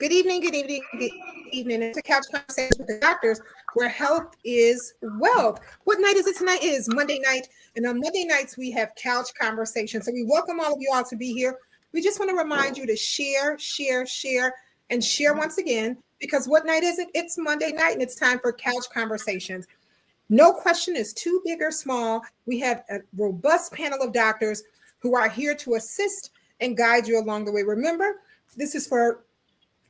Good evening, good evening, good evening. It's a couch conversation with the doctors where health is wealth. What night is it tonight? It is Monday night. And on Monday nights, we have couch conversations. So we welcome all of you all to be here. We just want to remind you to share, share, share, and share once again, because what night is it? It's Monday night and it's time for couch conversations. No question is too big or small. We have a robust panel of doctors who are here to assist and guide you along the way. Remember, this is for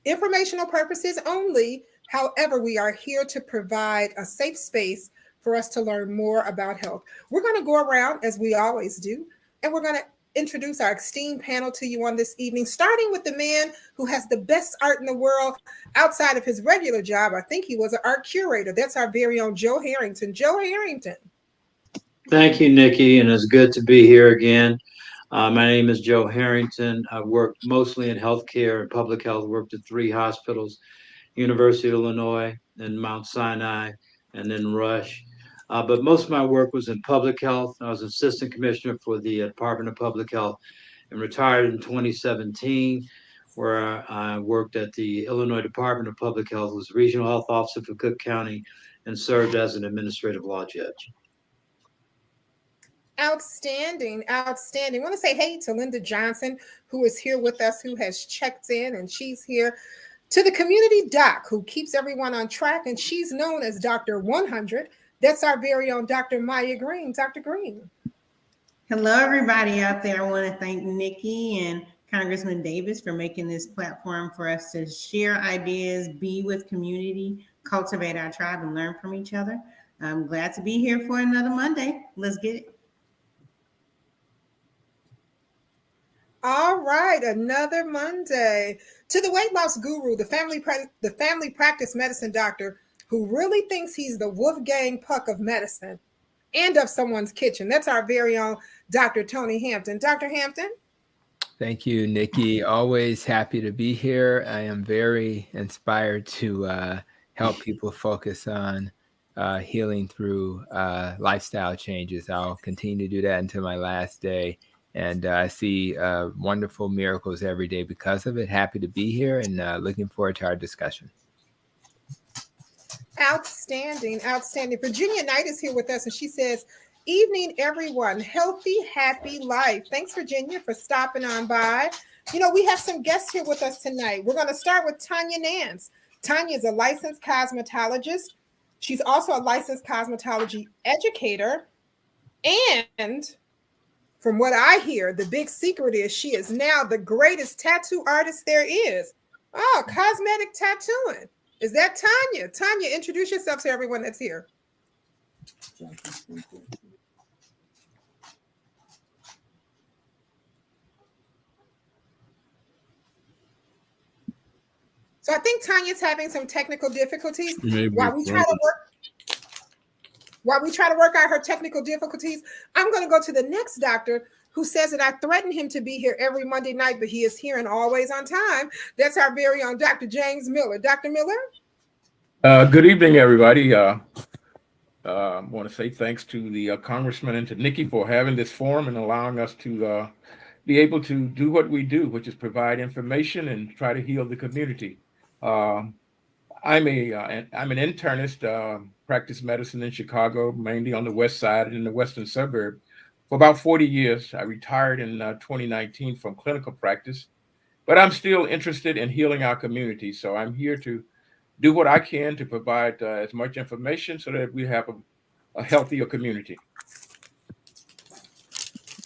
informational purposes only. However, we are here to provide a safe space for us to learn more about health. We're going to go around as we always do, and we're going to introduce our esteemed panel to you on this evening, starting with the man who has the best art in the world outside of his regular job. I think he was an art curator. That's our very own Joe Harrington. Joe Harrington. Thank you, Nikki, and it's good to be here again. My name is Joe Harrington. I worked mostly in healthcare and public health, worked at three hospitals, University of Illinois, then Mount Sinai, and then Rush. But most of my work was in public health. I was assistant commissioner for the Department of Public Health and retired in 2017, where I worked at the Illinois Department of Public Health, was regional health officer for Cook County, and served as an administrative law judge. Outstanding, outstanding. I want to say hey to Linda Johnson, who is here with us, who has checked in, and she's here. To the community doc, who keeps everyone on track, and she's known as Dr. 100. That's our very own Dr. Maya Green. Dr. Green. Hello, everybody out there. I want to thank Nikki and Congressman Davis for making this platform for us to share ideas, be with community, cultivate our tribe, and learn from each other. I'm glad to be here for another Monday. Let's get it. All right, another Monday. To the weight loss guru, the family practice medicine doctor who really thinks he's the Wolfgang Puck of medicine and of someone's kitchen. That's our very own Dr. Tony Hampton. Dr. Hampton? Thank you, Nikki. Always happy to be here. I am very inspired to help people focus on healing through lifestyle changes. I'll continue to do that until my last day. And I see wonderful miracles every day because of it. Happy to be here and looking forward to our discussion. Outstanding, outstanding. Virginia Knight is here with us, and she says, evening, everyone. Healthy, happy life. Thanks, Virginia, for stopping on by. You know, we have some guests here with us tonight. We're going to start with Tanya Nance. Tanya is a licensed cosmetologist. She's also a licensed cosmetology educator. And from what I hear, the big secret is she is now the greatest tattoo artist there is. Oh, cosmetic tattooing. Is that Tanya? Tanya, introduce yourself to everyone that's here. So I think Tanya's having some technical difficulties. While we try to work out her technical difficulties, I'm going to go to the next doctor who says that I threaten him to be here every Monday night, but he is here and always on time. That's our very own Dr. James Miller. Dr. Miller? Good evening, everybody. I want to say thanks to the Congressman and to Nikki for having this forum and allowing us to be able to do what we do, which is provide information and try to heal the community. I'm an internist, practice medicine in Chicago, mainly on the west side and in the western suburb. For about 40 years, I retired in 2019 from clinical practice, but I'm still interested in healing our community. So I'm here to do what I can to provide as much information so that we have a healthier community.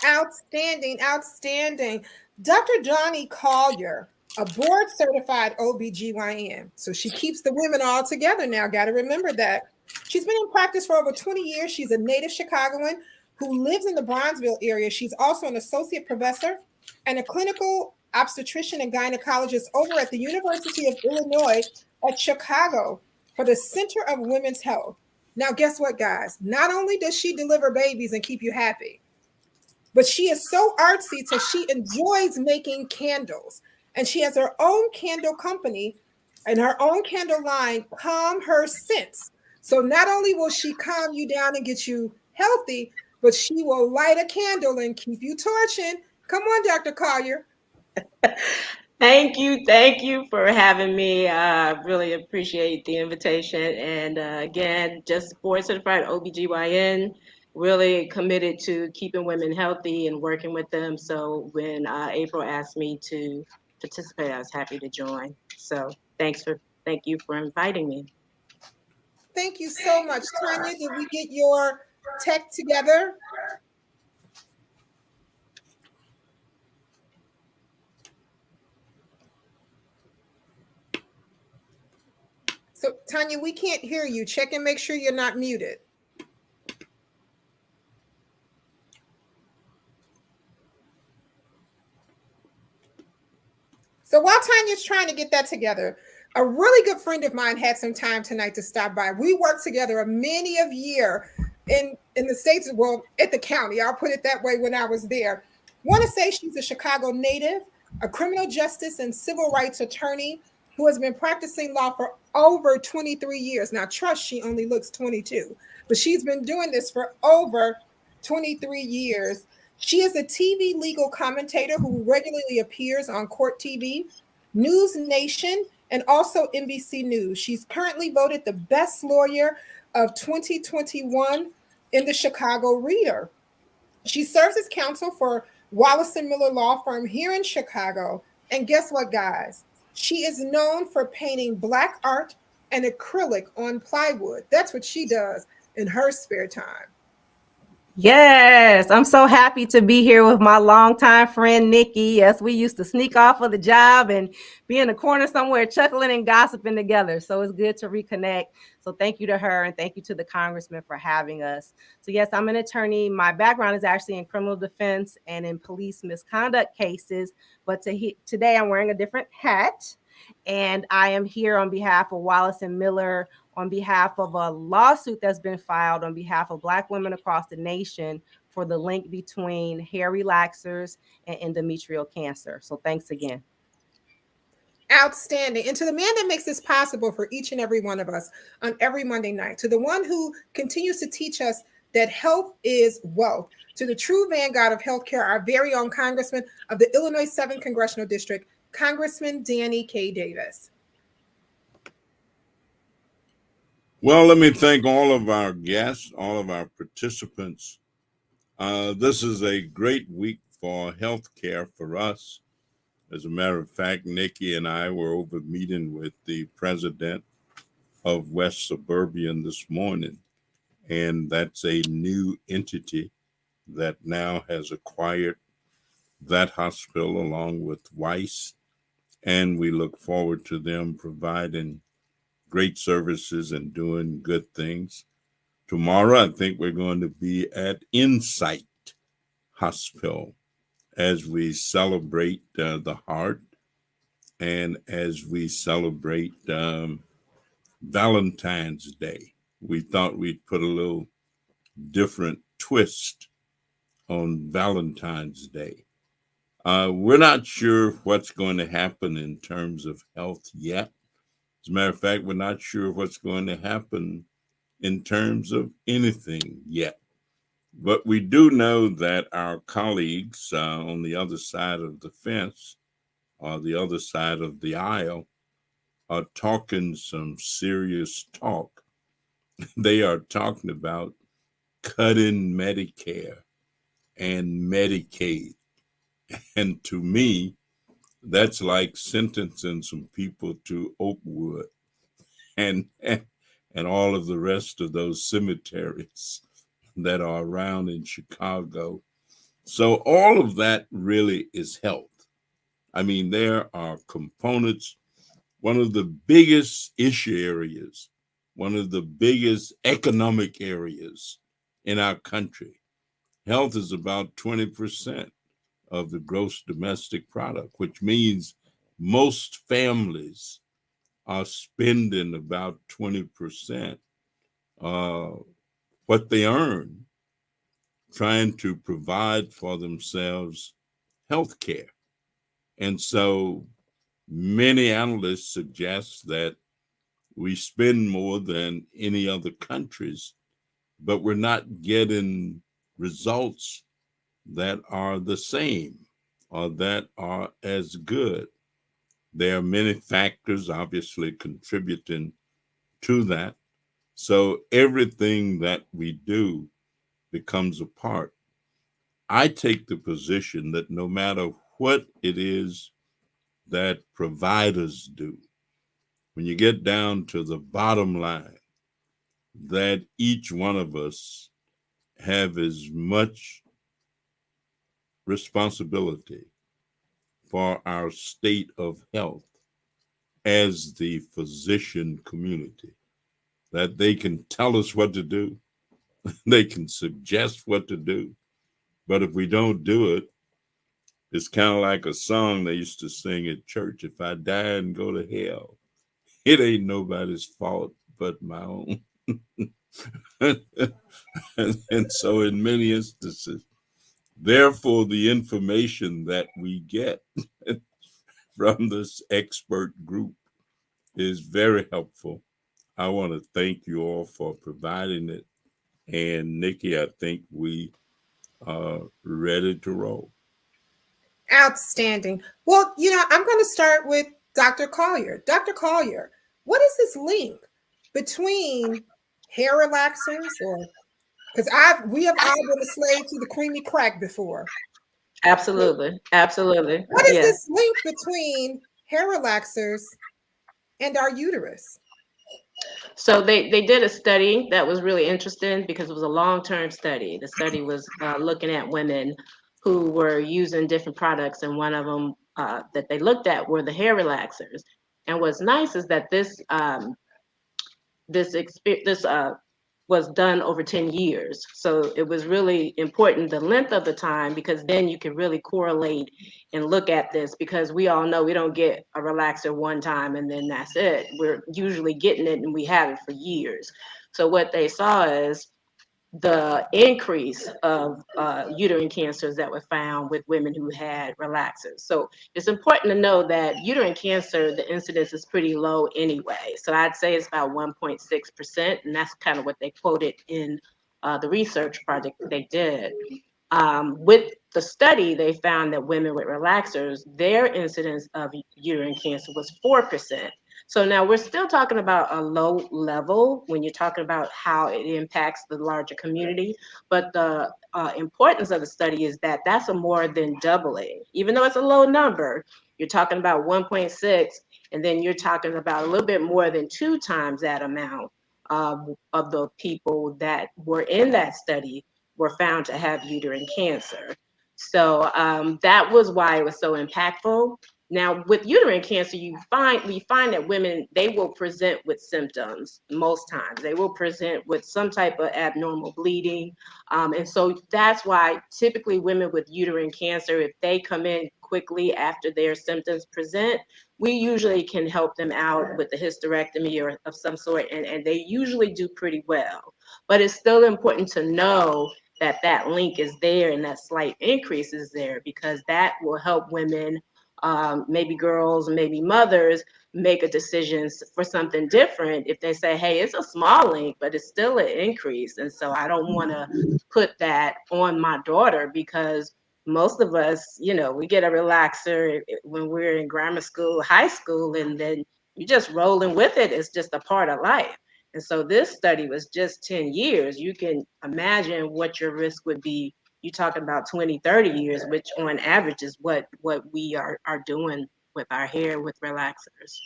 Outstanding, outstanding. Dr. Johnny Collier, a board-certified OBGYN. So she keeps the women all together now. Got to remember that. She's been in practice for over 20 years. She's a native Chicagoan who lives in the Bronzeville area. She's also an associate professor and a clinical obstetrician and gynecologist over at the University of Illinois at Chicago for the Center of Women's Health. Now, guess what, guys? Not only does she deliver babies and keep you happy, but she is so artsy that she enjoys making candles. And she has her own candle company and her own candle line, Calm Her Scents. So not only will she calm you down and get you healthy, but she will light a candle and keep you torching. Come on, Dr. Collier. Thank you for having me. I really appreciate the invitation. And again, just board certified OBGYN, really committed to keeping women healthy and working with them. So when April asked me to participate, I was happy to join. So thank you for inviting me. Thank you so much. Tanya, did we get your tech together? So, Tanya, we can't hear you. Check and make sure you're not muted. So while Tanya's trying to get that together, a really good friend of mine had some time tonight to stop by. We worked together a many of year in the States, well, at the county. I'll put it that way when I was there. Want to say she's a Chicago native, a criminal justice and civil rights attorney who has been practicing law for over 23 years. Now, trust she only looks 22, but she's been doing this for over 23 years. She is a TV legal commentator who regularly appears on Court TV, News Nation, and also NBC News. She's currently voted the best lawyer of 2021 in the Chicago Reader. She serves as counsel for Wallace and Miller Law Firm here in Chicago. And guess what, guys? She is known for painting black art and acrylic on plywood. That's what she does in her spare time. Yes, I'm so happy to be here with my longtime friend Nikki. Yes, we used to sneak off of the job and be in the corner somewhere chuckling and gossiping together. So it's good to reconnect. So thank you to her and thank you to the congressman for having us. So yes, I'm an attorney. My background is actually in criminal defense and in police misconduct cases. But today I'm wearing a different hat. And I am here on behalf of Wallace and Miller on behalf of a lawsuit that's been filed on behalf of Black women across the nation for the link between hair relaxers and endometrial cancer. So thanks again. Outstanding. And to the man that makes this possible for each and every one of us on every Monday night, to the one who continues to teach us that health is wealth, to the true vanguard of healthcare, our very own Congressman of the Illinois 7th Congressional District, Congressman Danny K. Davis. Well, let me thank all of our guests, all of our participants. This is a great week for healthcare for us. As a matter of fact, Nikki and I were over meeting with the president of West Suburban this morning, and that's a new entity that now has acquired that hospital along with Weiss, and we look forward to them providing great services and doing good things. Tomorrow, I think we're going to be at Insight Hospital as we celebrate the heart and as we celebrate Valentine's Day. We thought we'd put a little different twist on Valentine's Day. We're not sure what's going to happen in terms of health yet. As a matter of fact, we're not sure what's going to happen in terms of anything yet. But we do know that our colleagues on the other side of the fence or the other side of the aisle are talking some serious talk. They are talking about cutting Medicare and Medicaid. And to me, that's like sentencing some people to Oakwood and all of the rest of those cemeteries that are around in Chicago. So all of that really is health. I mean, there are components. One of the biggest issue areas, one of the biggest economic areas in our country, health is about 20% of the gross domestic product, which means most families are spending about 20% what they earn trying to provide for themselves health care. And so many analysts suggest that we spend more than any other countries, but we're not getting results that are the same or that are as good. There are many factors obviously contributing to that. So everything that we do becomes a part. I take the position that no matter what it is that providers do, when you get down to the bottom line, that each one of us have as much responsibility for our state of health as the physician community, that they can tell us what to do, they can suggest what to do, but if we don't do it, it's kind of like a song they used to sing at church: if I die and go to hell, it ain't nobody's fault but my own. And so in many instances, therefore, the information that we get from this expert group is very helpful. I want to thank you all for providing it. And Nikki, I think we are ready to roll. Outstanding. Well, I'm going to start with Dr. Collier. Dr. Collier, what is this link between hair relaxers, or because we have all been a slave to the creamy crack before. Absolutely. Absolutely. What is Yes. this link between hair relaxers and our uterus? So they did a study that was really interesting because it was a long-term study. The study was looking at women who were using different products, and one of them that they looked at were the hair relaxers. And what's nice is that this was done over 10 years. So it was really important, the length of the time, because then you can really correlate and look at this, because we all know we don't get a relaxer one time and then that's it. We're usually getting it and we have it for years. So what they saw is the increase of uterine cancers that were found with women who had relaxers. So it's important to know that uterine cancer, the incidence is pretty low anyway. So I'd say it's about 1.6%, and that's kind of what they quoted in the research project that they did. With the study, they found that women with relaxers, their incidence of uterine cancer was 4%. So now we're still talking about a low level when you're talking about how it impacts the larger community. But the importance of the study is that that's a more than doubling. Even though it's a low number, you're talking about 1.6, and then you're talking about a little bit more than 2 times that amount of the people that were in that study were found to have uterine cancer. So that was why it was so impactful. Now, with uterine cancer, we find that women, they will present with symptoms most times. They will present with some type of abnormal bleeding. And so that's why typically women with uterine cancer, if they come in quickly after their symptoms present, we usually can help them out with a hysterectomy or of some sort, and they usually do pretty well. But it's still important to know that that link is there and that slight increase is there, because that will help women, maybe girls, maybe mothers, make a decision for something different if they say, hey, it's a small link, but it's still an increase. And so I don't want to put that on my daughter, because most of us, we get a relaxer when we're in grammar school, high school, and then you're just rolling with it. It's just a part of life. And so this study was just 10 years. You can imagine what your risk would be. You're talking about 20, 30 years, which on average is what we are doing with our hair with relaxers.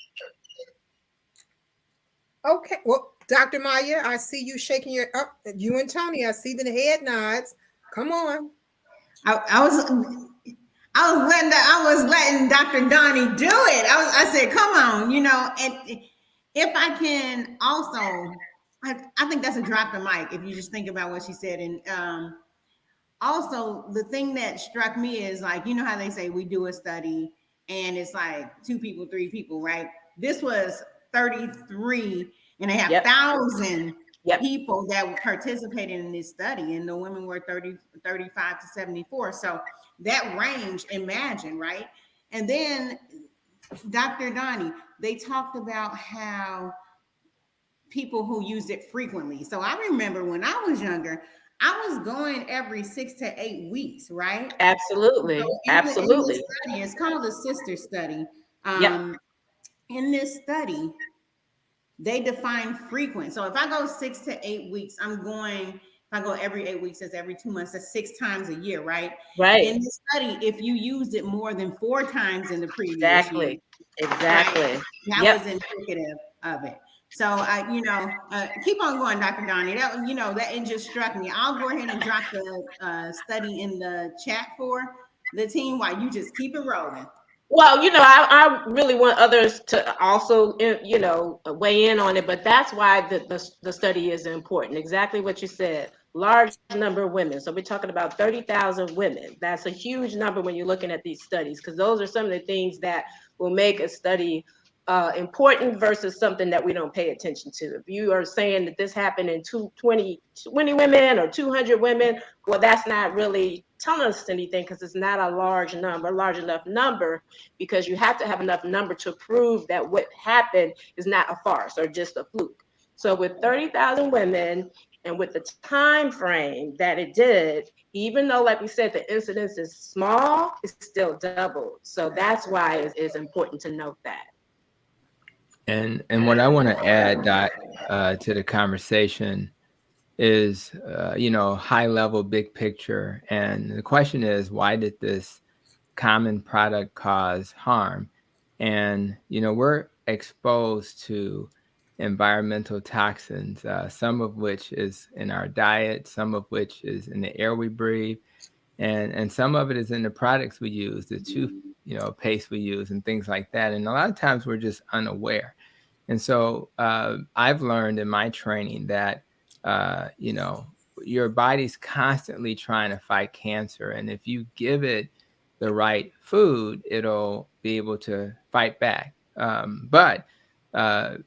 Okay. Well, Dr. Maya, I see you shaking you and Tony, I see the head nods. Come on. I was letting Dr. Donnie do it. I said, come on, and if I can also, I think that's a drop the mic if you just think about what she said. And also the thing that struck me is, like, how they say we do a study and it's like 2 people, 3 people, right? This was 33 and a half thousand people that participated in this study, and the women were 35 to 74. So that range, imagine, right? And then Dr. Donnie, they talked about how people who use it frequently. So I remember when I was younger, I was going every 6 to 8 weeks, right? Absolutely. So in Absolutely. the study, it's called a sister study. Um, in this study, they define frequent. So if I go 6 to 8 weeks, if I go every 8 weeks, that's every 2 months, that's 6 times a year, right? Right. In this study, if you used it more than 4 times in the previous year, Exactly. right, that was indicative of it. So keep on going, Dr. Donnie. That it just struck me. I'll go ahead and drop the study in the chat for the team while you just keep it rolling. Well, I really want others to also, weigh in on it, but that's why the study is important. Exactly what you said. Large number of women. So we're talking about 30,000 women. That's a huge number when you're looking at these studies, because those are some of the things that will make a study important versus something that we don't pay attention to. If you are saying that this happened in 20 women or 200 women, well, that's not really telling us anything, because it's not a large enough number, because you have to have enough number to prove that what happened is not a farce or just a fluke. So with 30,000 women and with the time frame that it did, even though, like we said, the incidence is small, it's still doubled. So that's why it's important to note that. And what I want to add, Dot, to the conversation is, high level, big picture. And the question is, why did this common product cause harm? And, we're exposed to environmental toxins, some of which is in our diet, some of which is in the air we breathe, and some of it is in the products we use, the toothpaste we use and things like that. And a lot of times we're just unaware. And so I've learned in my training that, your body's constantly trying to fight cancer. And if you give it the right food, it'll be able to fight back. But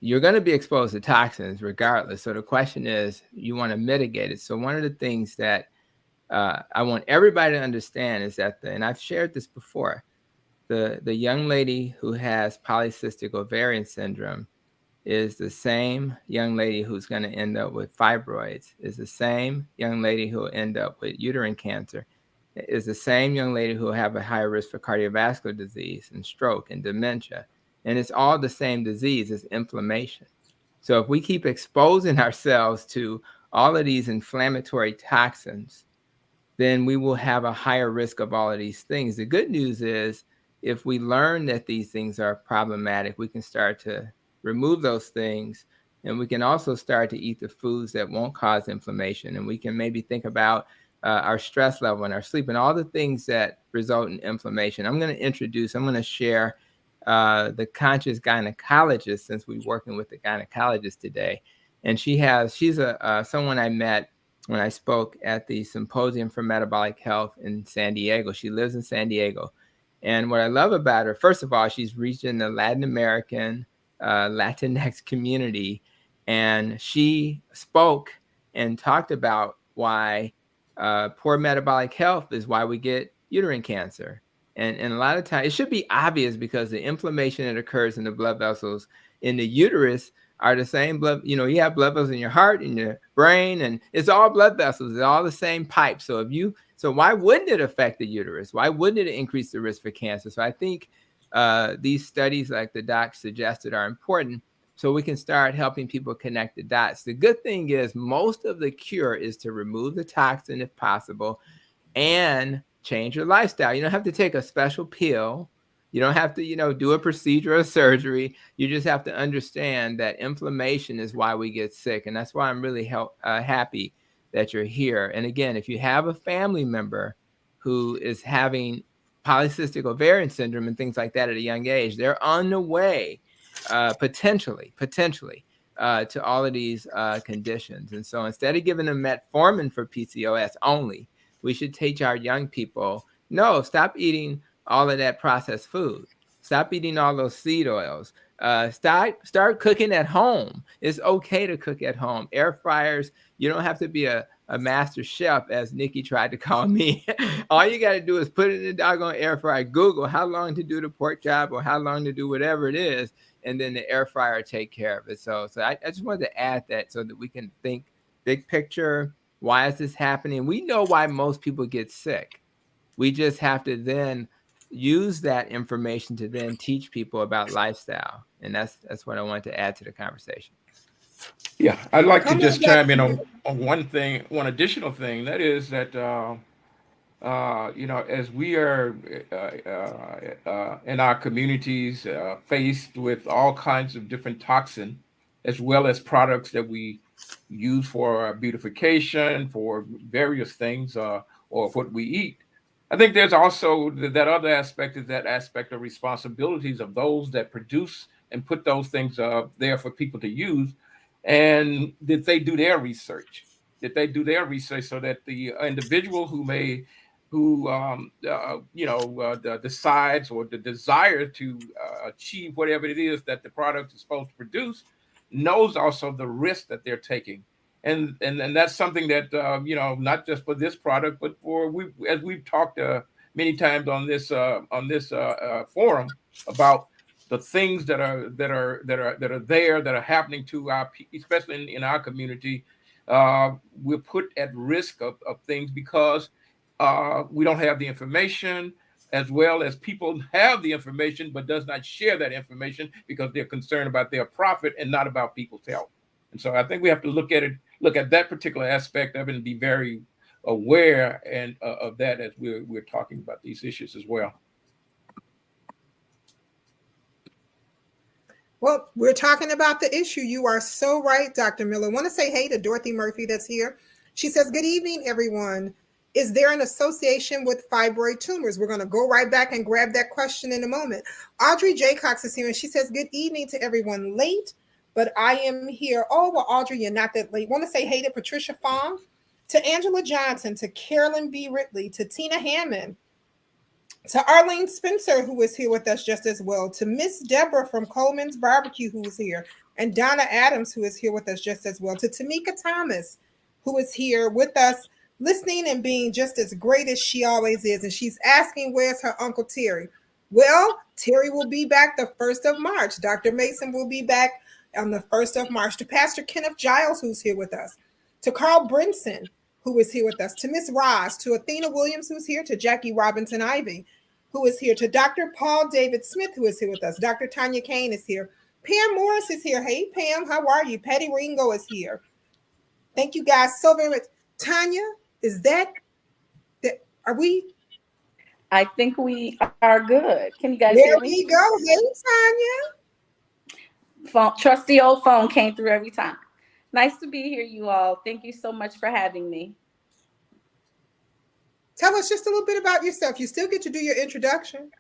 you're going to be exposed to toxins regardless. So the question is, you want to mitigate it. So one of the things that I want everybody to understand is that, and I've shared this before, the young lady who has polycystic ovarian syndrome is the same young lady who's going to end up with fibroids, is the same young lady who will end up with uterine cancer, is the same young lady who will have a higher risk for cardiovascular disease and stroke and dementia. And it's all the same disease, it's inflammation. So if we keep exposing ourselves to all of these inflammatory toxins, then we will have a higher risk of all of these things. The good news is, if we learn that these things are problematic, we can start to remove those things, and we can also start to eat the foods that won't cause inflammation. And we can maybe think about our stress level and our sleep and all the things that result in inflammation. I'm going to share the conscious gynecologist, since we're working with the gynecologist today. And she's someone I met when I spoke at the Symposium for Metabolic Health in San Diego. She lives in San Diego. And what I love about her, first of all, she's reaching the Latin American, Latinx community. And she spoke and talked about why poor metabolic health is why we get uterine cancer. And a lot of times, it should be obvious, because the inflammation that occurs in the blood vessels in the uterus are the same blood. You have blood vessels in your heart, in your brain, and it's all blood vessels. It's all the same pipe. So why wouldn't it affect the uterus? Why wouldn't it increase the risk for cancer? So I think these studies, like the doc suggested, are important, so we can start helping people connect the dots. The good thing is, most of the cure is to remove the toxin if possible and change your lifestyle. You don't have to take a special pill. You don't have to, do a procedure or surgery. You just have to understand that inflammation is why we get sick. And that's why I'm really happy that you're here. And again, if you have a family member who is having polycystic ovarian syndrome and things like that at a young age, they're on the way, potentially, to all of these conditions. And so instead of giving them metformin for PCOS only, we should teach our young people, no, stop eating all of that processed food. Stop eating all those seed oils. Start cooking at home. It's okay to cook at home. Air fryers, you don't have to be a master chef, as Nikki tried to call me. All you got to do is put it in the doggone air fryer. Google how long to do the pork chop or how long to do whatever it is, and then the air fryer take care of it. So I just wanted to add that so that we can think big picture. Why is this happening? We know why most people get sick. We just have to then use that information to then teach people about lifestyle. And that's what I want to add to the conversation. Yeah, I'd like to Come just on, chime in Dr. on one thing, one additional thing. That is that as we are in our communities faced with all kinds of different toxin, as well as products that we use for beautification, for various things, or what we eat. I think there's also that other aspect is that aspect of responsibilities of those that produce and put those things there for people to use. And did they do their research? Did they do their research so that the individual who decides or the desire to achieve whatever it is that the product is supposed to produce knows also the risk that they're taking, and that's something that not just for this product, but for as we've talked many times on this forum about the things that are there that are happening to especially in our community. We're put at risk of things because we don't have the information, as well as people have the information but does not share that information because they're concerned about their profit and not about people's health. And so I think we have to look at that particular aspect of it and be very aware and of that as we're talking about these issues as well. Well, we're talking about the issue. You are so right, Dr. Miller. I want to say hey to Dorothy Murphy that's here. She says, good evening, everyone. Is there an association with fibroid tumors? We're going to go right back and grab that question in a moment. Audrey J. Cox is here, and she says, good evening to everyone. Late, but I am here. Oh, well, Audrey, you're not that late. Want to say hey to Patricia Fong, to Angela Johnson, to Carolyn B. Ridley, to Tina Hammond, to Arlene Spencer, who is here with us just as well, to Miss Deborah from Coleman's Barbecue, who is here, and Donna Adams, who is here with us just as well, to Tamika Thomas, who is here with us, listening and being just as great as she always is. And she's asking, where's her Uncle Terry? Well, Terry will be back the 1st of March. Dr. Mason will be back on the 1st of March. To Pastor Kenneth Giles, who's here with us, to Carl Brinson, who is here with us, to Miss Ross, to Athena Williams, who's here, to Jackie Robinson Ivy, who is here, to Dr. Paul David Smith, who is here with us. Dr. Tanya Kane is here. Pam Morris is here. Hey, Pam, how are you? Patty Ringo is here. Thank you guys so very much. Tanya, is that are we? I think we are good. Can you guys There hear me? we go. Hey, Tanya. Phone, trusty old phone came through every time. Nice to be here, you all. Thank you so much for having me. Tell us just a little bit about yourself. You still get to do your introduction.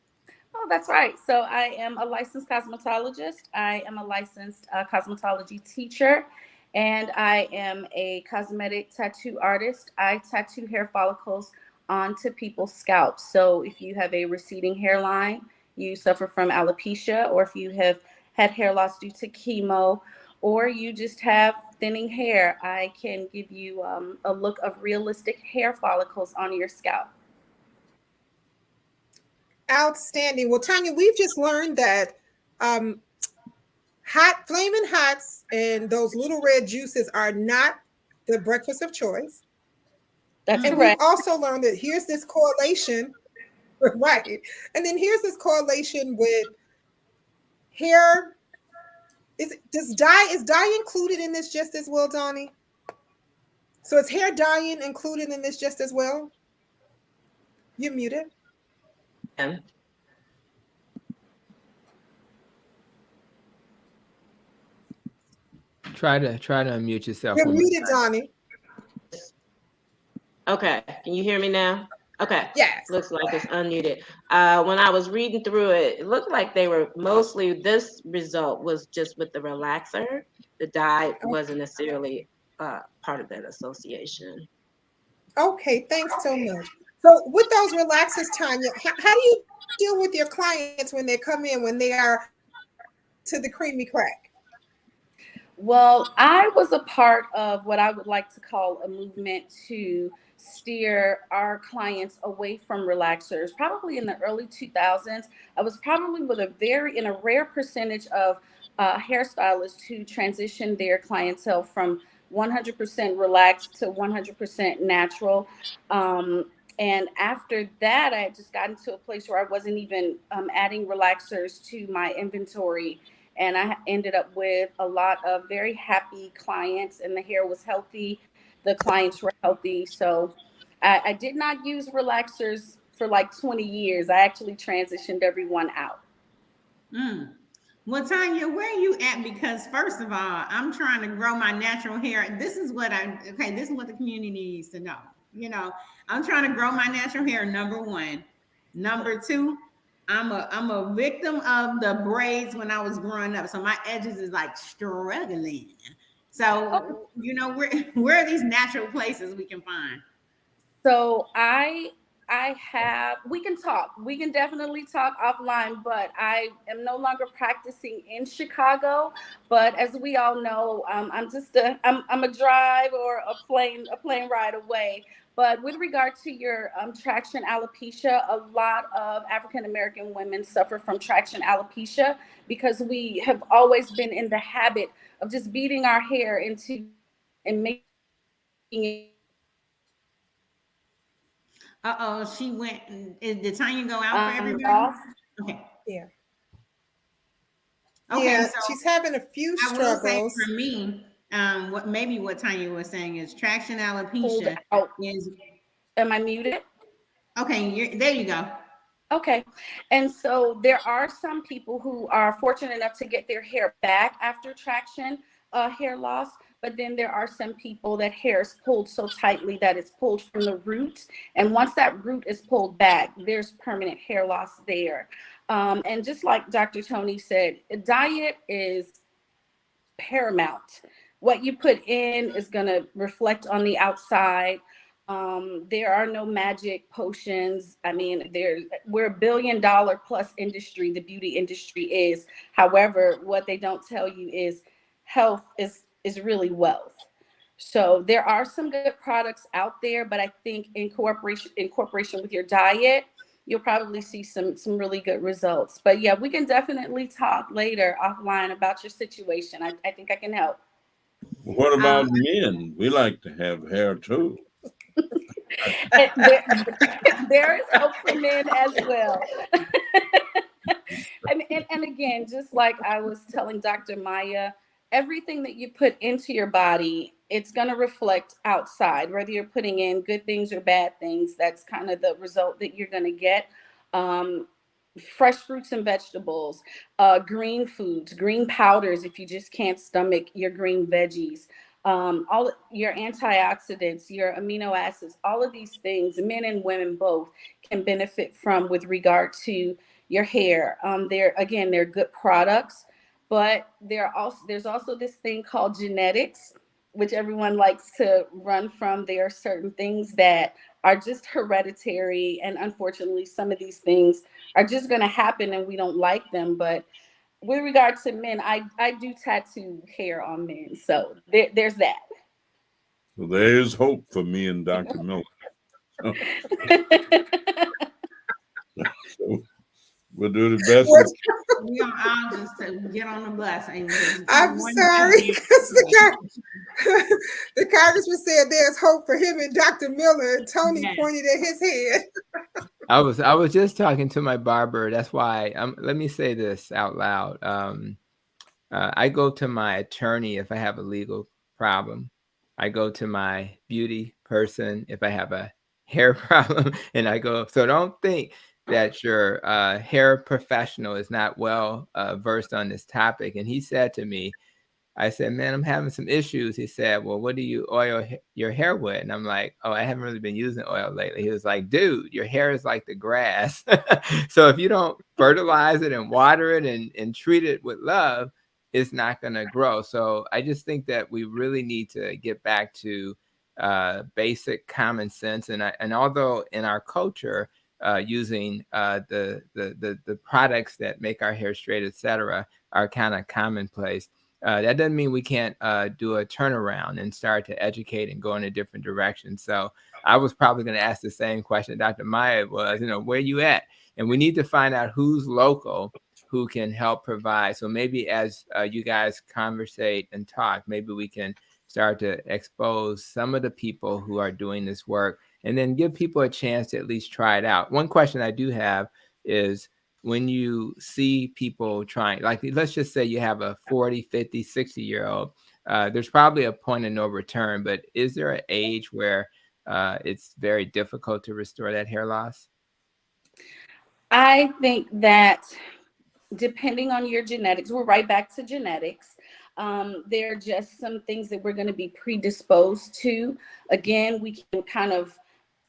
Oh, that's right. So I am a licensed cosmetologist. I am a licensed cosmetology teacher, and I am a cosmetic tattoo artist. I tattoo hair follicles onto people's scalps. So if you have a receding hairline, you suffer from alopecia, or if you have had hair loss due to chemo, or you just have thinning hair, I can give you a look of realistic hair follicles on your scalp. Outstanding. Well, Tanya, we've just learned that hot flaming hots and those little red juices are not the breakfast of choice. That's and correct. We've also learned that here's this correlation, right? And then here's this correlation with hair. Is dye included in this just as well, Donnie? So is hair dyeing included in this just as well? You're muted. Yeah. Try to unmute yourself. You're muted, Donnie. Okay, can you hear me now? Okay. Yes. Looks like it's unmuted. When I was reading through it, it looked like they were mostly, this result was just with the relaxer. The dye wasn't necessarily part of that association. Okay, thanks so much. So with those relaxers, Tanya, how do you deal with your clients when they come in, when they are to the creamy crack? Well, I was a part of what I would like to call a movement to steer our clients away from relaxers. Probably in the early 2000s, I was probably in a rare percentage of hairstylists who transitioned their clientele from 100% relaxed to 100% natural. And after that, I had just gotten to a place where I wasn't even adding relaxers to my inventory. And I ended up with a lot of very happy clients, and the hair was healthy. The clients were healthy. So I did not use relaxers for like 20 years. I actually transitioned everyone out. Mm. Well, Tanya, where are you at? Because first of all, I'm trying to grow my natural hair. This is what this is what the community needs to know. I'm trying to grow my natural hair, number one. Number two, I'm a victim of the braids when I was growing up. So my edges is like struggling. So, where are these natural places we can find? So we can talk. We can definitely talk offline, but I am no longer practicing in Chicago. But as we all know, I'm a drive or a plane ride away. But with regard to your traction alopecia, a lot of African American women suffer from traction alopecia because we have always been in the habit of just beating our hair into and making it. She went. Did Tanya go out for everybody? Lost. Okay. Yeah. Okay. Yeah, So she's having a few I will say struggles. for me, what Tanya was saying is traction Pulled alopecia out. is Am I muted? okay. There you go. Okay. And so there are some people who are fortunate enough to get their hair back after traction hair loss, but then there are some people that hair is pulled so tightly that it's pulled from the root. And once that root is pulled back, there's permanent hair loss there. And just like Dr. Tony said, diet is paramount. What you put in is going to reflect on the outside. There are no magic potions. I mean, we're $1 billion plus industry. The beauty industry is. However, what they don't tell you is health is really wealth. So there are some good products out there, but I think in cooperation with your diet, you'll probably see some really good results. But yeah, we can definitely talk later offline about your situation. I think I can help. What about men? We like to have hair too. There is hope for men as well. And again, just like I was telling Dr. Maya, everything that you put into your body, it's going to reflect outside, whether you're putting in good things or bad things. That's kind of the result that you're going to get. Fresh fruits and vegetables, green foods, green powders, if you just can't stomach your green veggies, all your antioxidants, your amino acids, all of these things, men and women both can benefit from with regard to your hair. They're good products, but there's also this thing called genetics, which everyone likes to run from. There are certain things that are just hereditary, and unfortunately, some of these things are just going to happen, and we don't like them. But with regard to men, I do tattoo hair on men, so there's that. So there is hope for me and Dr. Miller. So we'll do the best. We are all just to get on the bus. I'm sorry, because the congressman said there's hope for him and Dr. Miller, and Tony pointed at his head. I was just talking to my barber. That's why let me say this out loud. I go to my attorney if I have a legal problem. I go to my beauty person if I have a hair problem, and so don't think that your hair professional is not well versed on this topic. And he said to me, I said, man, I'm having some issues. He said, well, what do you oil your hair with? And I'm like, oh, I haven't really been using oil lately. He was like, dude, your hair is like the grass. So if you don't fertilize it and water it and treat it with love, it's not going to grow. So I just think that we really need to get back to basic common sense. And although in our culture, using the products that make our hair straight, et cetera, are kind of commonplace, that doesn't mean we can't do a turnaround and start to educate and go in a different direction. So I was probably going to ask the same question Dr. Maya was, where you at? And we need to find out who's local, who can help provide. So maybe as you guys conversate and talk, maybe we can start to expose some of the people who are doing this work and then give people a chance to at least try it out. One question I do have is, when you see people trying, like let's just say you have a 40, 50, 60-year-old, there's probably a point of no return, but is there an age where it's very difficult to restore that hair loss? I think that depending on your genetics, we're right back to genetics. There are just some things that we're going to be predisposed to. Again, we can kind of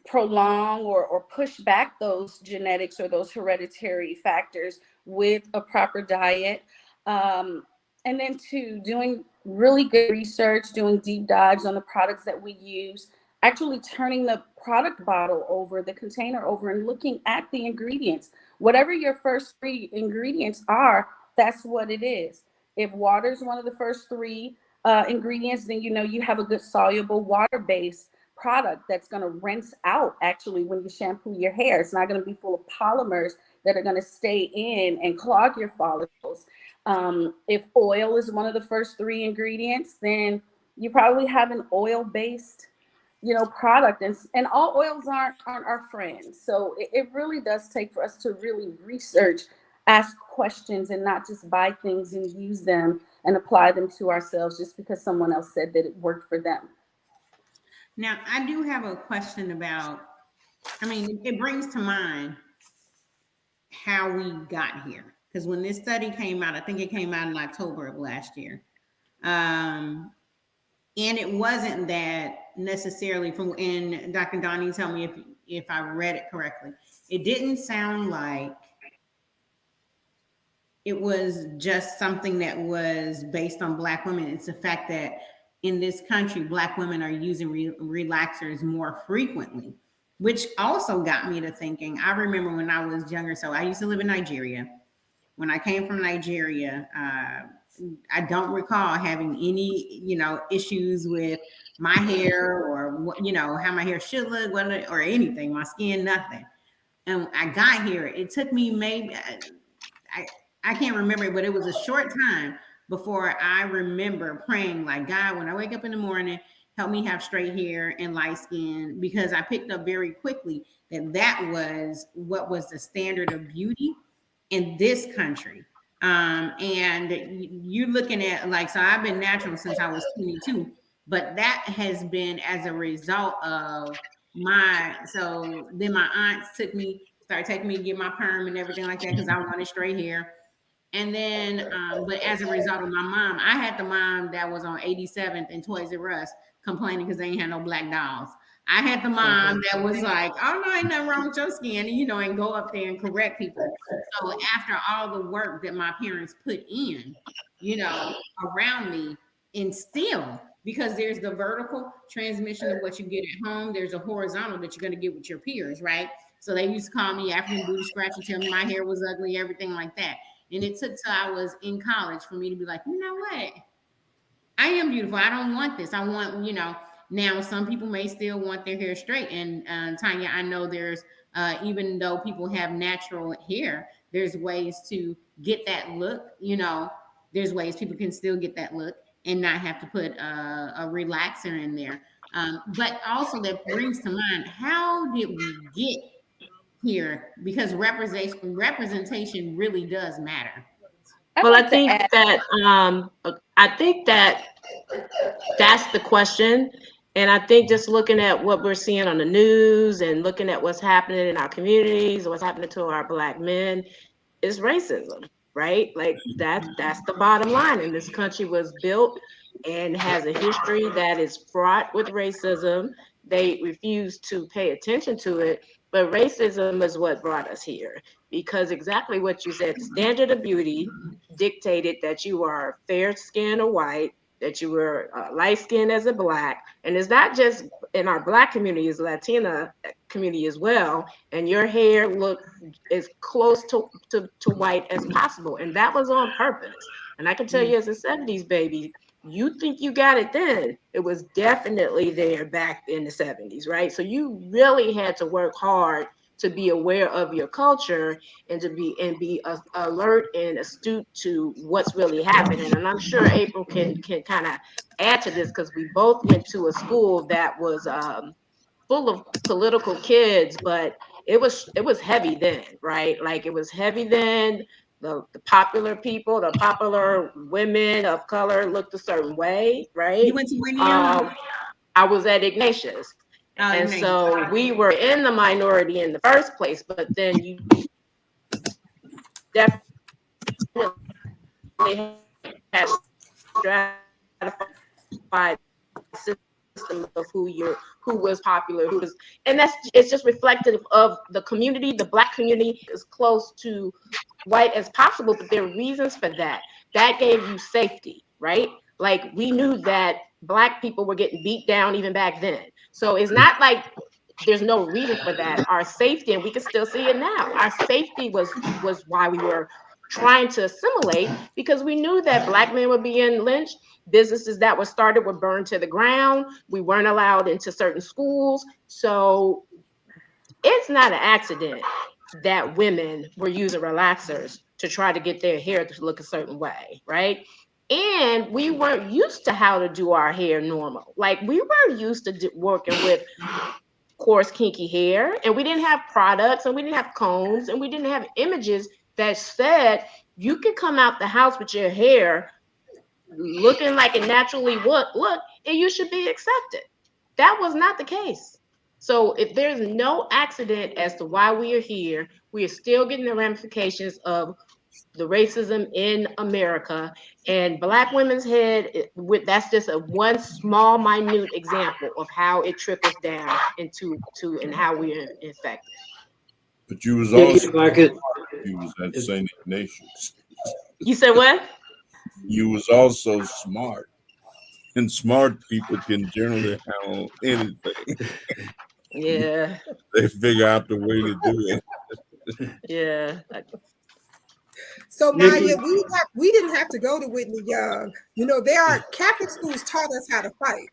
prolong or push back those genetics or those hereditary factors with a proper diet. And then two, doing really good research, doing deep dives on the products that we use, actually turning the product bottle over, the container over, and looking at the ingredients. Whatever your first three ingredients are, that's what it is. If water is one of the first three ingredients, then you know you have a good soluble water-based product that's going to rinse out actually when you shampoo your hair. It's not going to be full of polymers that are going to stay in and clog your follicles. If oil is one of the first three ingredients, then you probably have an oil-based, product, and all oils aren't our friends. So it really does take for us to really research, ask questions, and not just buy things and use them and apply them to ourselves just because someone else said that it worked for them. Now, I do have a question about, it brings to mind how we got here. Because when this study came out, I think it came out in October of last year. And it wasn't that necessarily and Dr. Donnie, tell me if I read it correctly. It didn't sound like it was just something that was based on Black women. It's the fact that in this country, Black women are using relaxers more frequently, which also got me to thinking. I remember when I was younger, so I used to live in Nigeria. When I came from Nigeria, I don't recall having any, issues with my hair or, how my hair should look or anything, my skin, nothing. And I got here, it took me maybe, I can't remember, but it was a short time before I remember praying like, God, when I wake up in the morning, help me have straight hair and light skin, because I picked up very quickly that was what was the standard of beauty in this country. And you're looking at so I've been natural since I was 22, but that has been as a result of so then my aunts started taking me to get my perm and everything like that because I wanted straight hair. And then, but as a result of my mom, I had the mom that was on 87th and Toys R Us complaining because they ain't had no black dolls. I had the mom that was like, oh, no, ain't nothing wrong with your skin, and go up there and correct people. So after all the work that my parents put in, around me, and still, because there's the vertical transmission of what you get at home, there's a horizontal that you're going to get with your peers, right? So they used to call me African booty scratch and tell me my hair was ugly, everything like that. And it took till I was in college for me to be like, you know what? I am beautiful. I don't want this. I want, now some people may still want their hair straight. And Tanya, I know there's, even though people have natural hair, there's ways to get that look, there's ways people can still get that look and not have to put a relaxer in there. But also that brings to mind, how did we get here? Because representation really does matter. Well, I think that that's the question. And I think just looking at what we're seeing on the news and looking at what's happening in our communities, what's happening to our Black men, is racism, right? Like that's the bottom line. And this country was built and has a history that is fraught with racism. They refuse to pay attention to it, but racism is what brought us here, because exactly what you said, the standard of beauty dictated that you are fair skinned or white, that you were light skinned as a Black. And it's not just in our Black community, it's Latina community as well. And your hair look as close to white as possible. And that was on purpose. And I can tell you as a 70s baby, you think you got it then. It was definitely there back in the 70s, right? So you really had to work hard to be aware of your culture and to be alert and astute to what's really happening. And I'm sure April can kind of add to this, because we both went to a school that was full of political kids, but it was heavy then, right? Like it was heavy then. The popular people, the popular women of color looked a certain way, right? You went to Whitney Young? I was at Ignatius. Oh, And Ignatius. so we were in the minority in the first place, but then you definitely had stratified system of who was popular, who was, and it's just reflective of the community. The Black community is close to white as possible, but there are reasons for that. That gave you safety, right? Like we knew that Black people were getting beat down even back then. So it's not like there's no reason for that. Our safety, and we can still see it now. Our safety was why we were trying to assimilate, because we knew that Black men were being lynched. Businesses that were started were burned to the ground. We weren't allowed into certain schools. So it's not an accident that women were using relaxers to try to get their hair to look a certain way, right? And we weren't used to how to do our hair normal. Like we weren't used to working with coarse, kinky hair, and we didn't have products, and we didn't have combs, and we didn't have images that said you can come out the house with your hair looking like it naturally would look, and you should be accepted. That was not the case. So if there's no accident as to why we are here, we are still getting the ramifications of the racism in America, and Black women's head. That's just a one small, minute example of how it trickles down into and how we're infected. But you was Nikki, also if I could, you was at St. Ignatius. You said what? You was also smart, and smart people can generally handle anything. Yeah, They figure out the way to do it. yeah. So Nikki, Maya, we didn't have to go to Whitney Young. You know, there are Catholic schools taught us how to fight,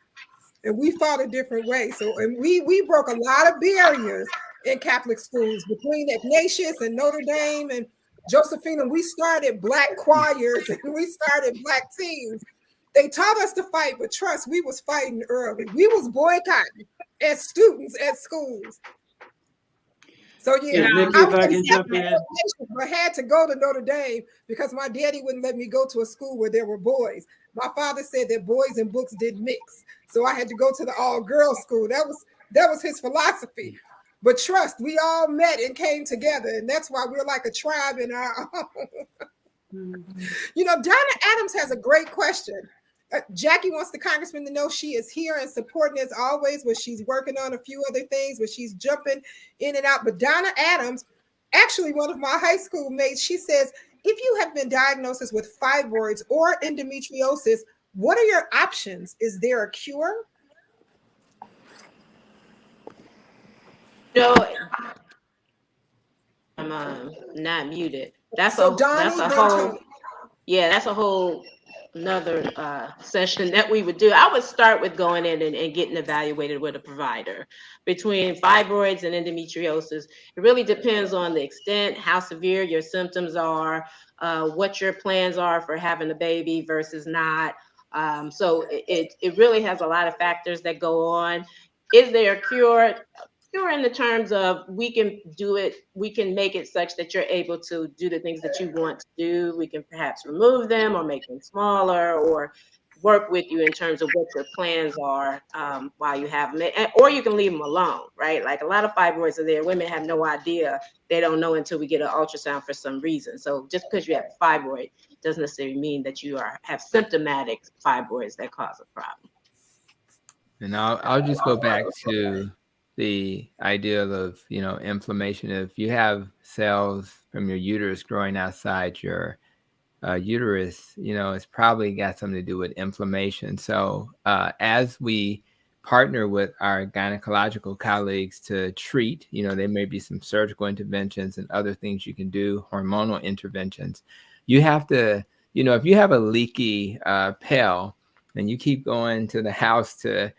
and we fought a different way. So, and we broke a lot of barriers in Catholic schools between Ignatius and Notre Dame and Josephina. We started Black choirs and we started Black teams. They taught us to fight, but trust, we was fighting early. We was boycotting as students at schools. So yeah, Nikki, I if I was can jump in. but had to go to Notre Dame because my daddy wouldn't let me go to a school where there were boys. My father said that boys and books didn't mix, so I had to go to the all-girls school. That was his philosophy. But trust, we all met and came together, and that's why we're like a tribe in our own. You know, Donna Adams has a great question. Jackie wants the congressman to know she is here and supporting as always, but she's working on a few other things, but she's jumping in and out. But Donna Adams, actually one of my high school mates, she says, if you have been diagnosed with fibroids or endometriosis, what are your options? Is there a cure? No, I'm not muted. That's So a Donnie, then whole Tony. yeah, that's a whole another session that we would do. I would start with going in and getting evaluated with a provider. Between fibroids and endometriosis, it really depends on the extent, how severe your symptoms are, what your plans are for having a baby versus not. So it really has a lot of factors that go on. Is there a cure? Cure in the terms of we can do it, we can make it such that you're able to do the things that you want to do. We can perhaps remove them or make them smaller or work with you in terms of what your plans are while you have them, or you can leave them alone, right? Like a lot of fibroids are there. Women have no idea. They don't know until we get an ultrasound for some reason. So just because you have a fibroid doesn't necessarily mean that you have symptomatic fibroids that cause a problem. And I'll just go back to the idea of, inflammation. If you have cells from your uterus growing outside your uterus, it's probably got something to do with inflammation. So as we partner with our gynecological colleagues to treat, there may be some surgical interventions and other things you can do, hormonal interventions. You have to, if you have a leaky pail and you keep going to the house to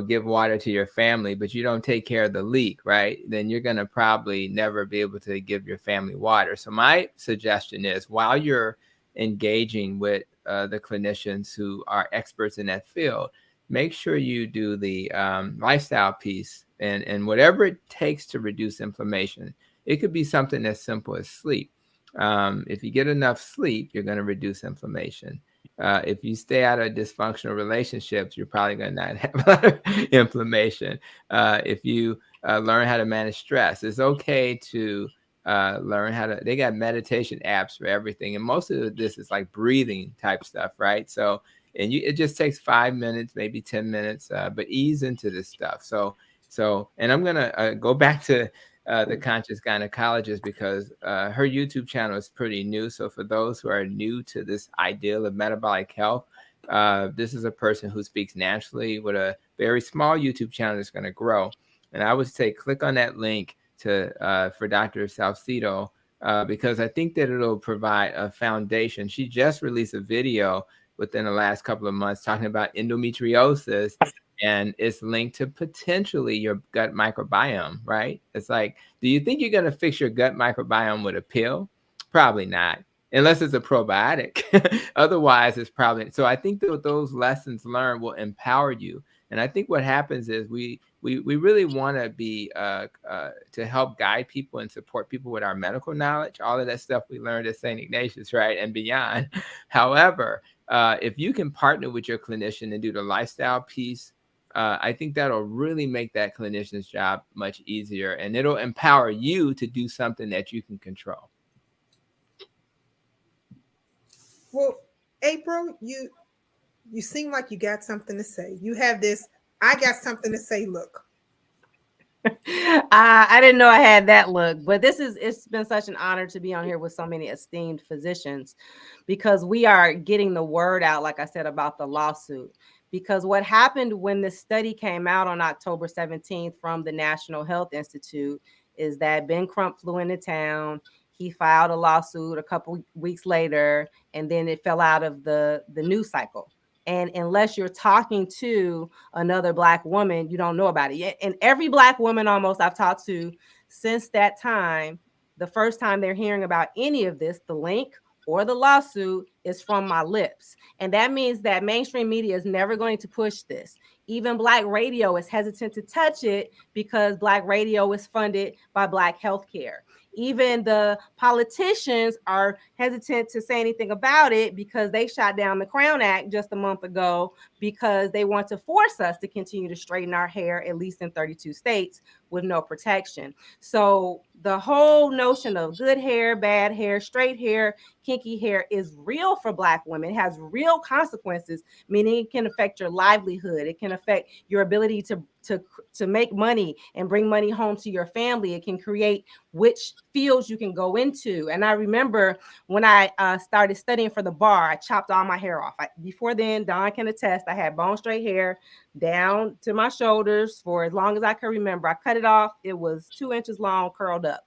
give water to your family, but you don't take care of the leak, right? Then you're going to probably never be able to give your family water. So my suggestion is, while you're engaging with the clinicians who are experts in that field, make sure you do the lifestyle piece and whatever it takes to reduce inflammation. It could be something as simple as sleep. If you get enough sleep, you're going to reduce inflammation. If you stay out of dysfunctional relationships, you're probably going to not have a lot of inflammation. If you learn how to manage stress, it's okay to learn how to, they got meditation apps for everything. And most of this is like breathing type stuff, right? So, and it just takes 5 minutes, maybe 10 minutes, but ease into this stuff. And I'm going to go back to the conscious gynecologist because her YouTube channel is pretty new. So for those who are new to this ideal of metabolic health, this is a person who speaks naturally with a very small YouTube channel that's going to grow. And I would say click on that link to for Dr. Salcedo because I think that it'll provide a foundation. She just released a video within the last couple of months talking about endometriosis, and it's linked to potentially your gut microbiome, right? It's like, do you think you're going to fix your gut microbiome with a pill? Probably not, unless it's a probiotic. Otherwise, it's probably, so I think that those lessons learned will empower you. And I think what happens is we really want to be to help guide people and support people with our medical knowledge, all of that stuff we learned at St. Ignatius, right, and beyond. However, if you can partner with your clinician and do the lifestyle piece, I think that'll really make that clinician's job much easier, and it'll empower you to do something that you can control. Well, April, you seem like you got something to say. You have this, I got something to say look. I didn't know I had that look, but it's been such an honor to be on here with so many esteemed physicians because we are getting the word out, like I said, about the lawsuit. Because what happened when the study came out on October 17th from the National Health Institute is that Ben Crump flew into town. He filed a lawsuit a couple weeks later, and then it fell out of the news cycle. And unless you're talking to another Black woman, you don't know about it yet. And every Black woman almost I've talked to since that time, the first time they're hearing about any of this, the link or the lawsuit is from my lips. And that means that mainstream media is never going to push this. Even Black radio is hesitant to touch it because Black radio is funded by Black healthcare. Even the politicians are hesitant to say anything about it because they shot down the Crown Act just a month ago because they want to force us to continue to straighten our hair, at least in 32 states, with no protection. So the whole notion of good hair, bad hair, straight hair, kinky hair is real for Black women. It has real consequences, meaning it can affect your livelihood. It can affect your ability to make money and bring money home to your family. It can create which fields you can go into. And I remember when I started studying for the bar, I chopped all my hair off. Before then, Don can attest, I had bone straight hair down to my shoulders for as long as I can remember. I cut it off. It was 2 inches long, curled up.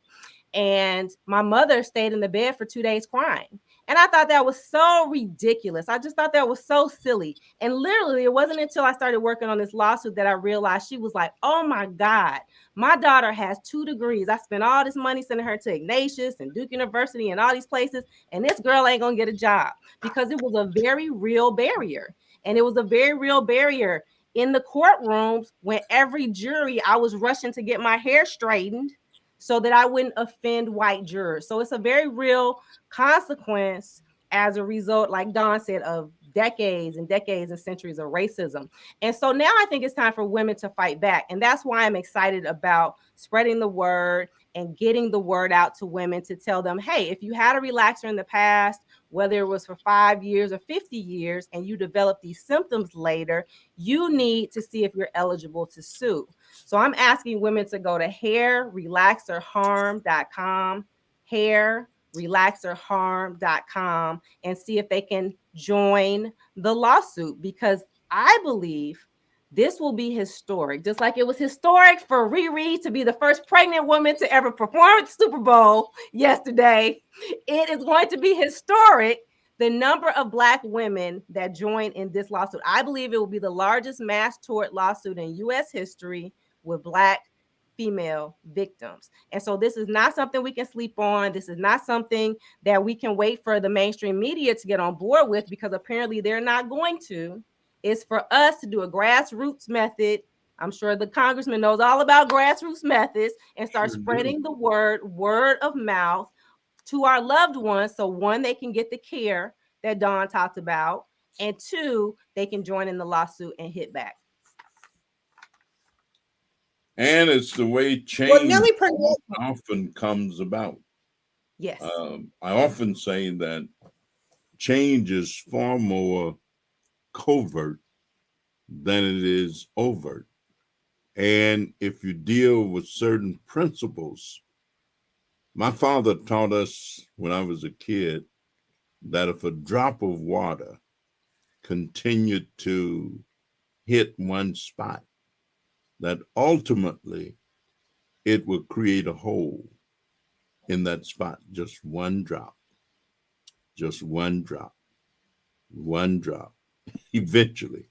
And my mother stayed in the bed for 2 days crying. And I thought that was so ridiculous. I just thought that was so silly. And literally, it wasn't until I started working on this lawsuit that I realized she was like, oh my God, my daughter has 2 degrees. I spent all this money sending her to Ignatius and Duke University and all these places. And this girl ain't going to get a job because it was a very real barrier. And it was a very real barrier in the courtrooms when every jury, I was rushing to get my hair straightened so that I wouldn't offend white jurors. So it's a very real consequence as a result, like Don said, of decades and decades and centuries of racism. And so now I think it's time for women to fight back. And that's why I'm excited about spreading the word and getting the word out to women to tell them, hey, if you had a relaxer in the past, whether it was for 5 years or 50 years, and you develop these symptoms later, you need to see if you're eligible to sue. So I'm asking women to go to hairrelaxerharm.com, hairrelaxerharm.com, and see if they can join the lawsuit, because I believe this will be historic, just like it was historic for Riri to be the first pregnant woman to ever perform at the Super Bowl yesterday. It is going to be historic, the number of Black women that join in this lawsuit. I believe it will be the largest mass tort lawsuit in U.S. history with Black female victims. And so this is not something we can sleep on. This is not something that we can wait for the mainstream media to get on board with, because apparently they're not going to. is for us to do a grassroots method. I'm sure the congressman knows all about grassroots methods, and start spreading the word of mouth to our loved ones. So one, they can get the care that Dawn talked about, and two, they can join in the lawsuit and hit back. And it's the way change often comes about. Yes. I often say that change is far more covert than it is overt. And if you deal with certain principles, my father taught us when I was a kid that if a drop of water continued to hit one spot, that ultimately it would create a hole in that spot. Just one drop, one drop, eventually.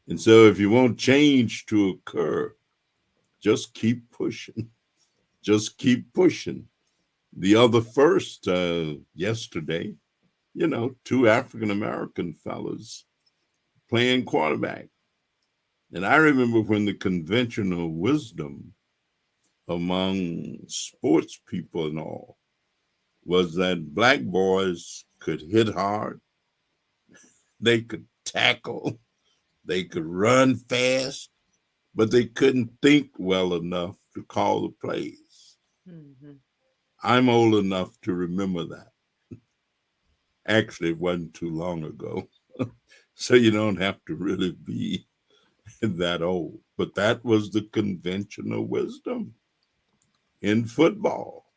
And so if you want change to occur, just keep pushing. Just keep pushing. The other first, yesterday, two African-American fellas playing quarterback. And I remember when the conventional wisdom among sports people and all was that black boys could hit hard, they could tackle, they could run fast, but they couldn't think well enough to call the plays. Mm-hmm. I'm old enough to remember that. Actually, it wasn't too long ago. So you don't have to really be that old. But that was the conventional wisdom in football,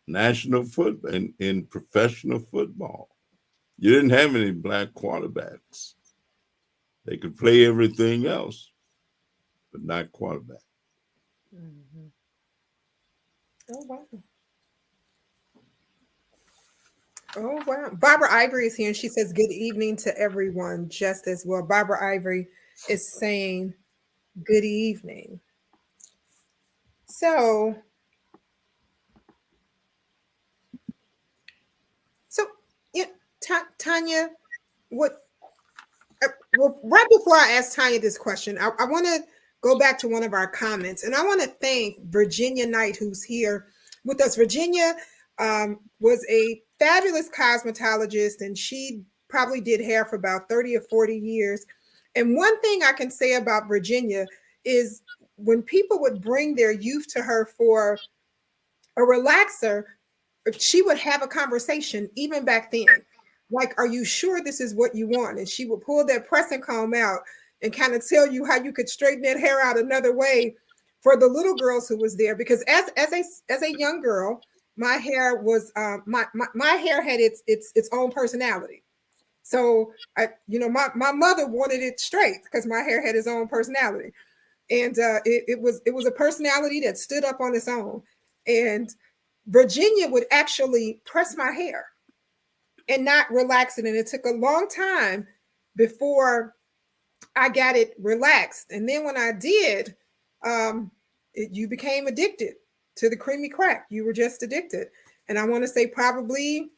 national football, in professional football. You didn't have any black quarterbacks. They could play everything else, but not quarterback. Mm-hmm. Oh, wow. Oh, wow. Barbara Ivory is here, and she says, good evening to everyone, just as well. Barbara Ivory is saying, good evening. So yeah, Tanya, well, right before I ask Tanya this question, I want to go back to one of our comments, and I want to thank Virginia Knight, who's here with us. Virginia was a fabulous cosmetologist, and she probably did hair for about 30 or 40 years. And one thing I can say about Virginia is when people would bring their youth to her for a relaxer, she would have a conversation even back then. Like, are you sure this is what you want? And she would pull that pressing comb out and kind of tell you how you could straighten that hair out another way for the little girls who was there. Because as a young girl, my hair was my hair had its own personality. So my mother wanted it straight because my hair had its own personality, and it was a personality that stood up on its own. And Virginia would actually press my hair and not relax it. And it took a long time before I got it relaxed. And then when I did, you became addicted to the creamy crack. You were just addicted. And I want to say probably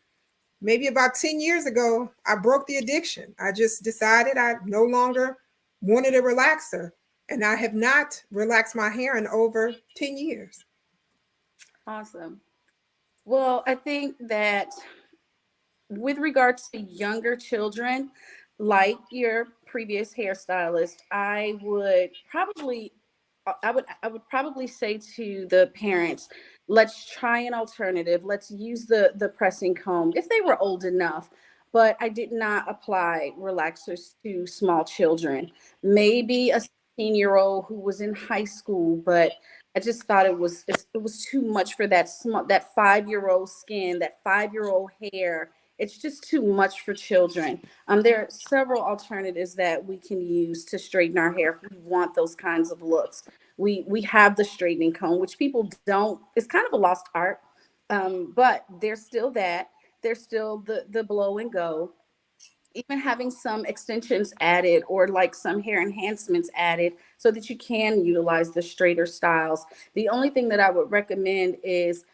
maybe about 10 years ago, I broke the addiction. I just decided I no longer wanted a relaxer. And I have not relaxed my hair in over 10 years. Awesome. Well, I think that with regards to younger children, like your previous hairstylist, I would probably say to the parents, let's try an alternative. Let's use the pressing comb if they were old enough. But I did not apply relaxers to small children. Maybe a 16-year-old who was in high school, but I just thought it was too much for that 5-year-old skin, that 5-year-old hair. It's just too much for children. There are several alternatives that we can use to straighten our hair if we want those kinds of looks. We have the straightening comb, which people don't. It's kind of a lost art, but there's still that. There's still the blow and go. Even having some extensions added or like some hair enhancements added so that you can utilize the straighter styles. The only thing that I would recommend is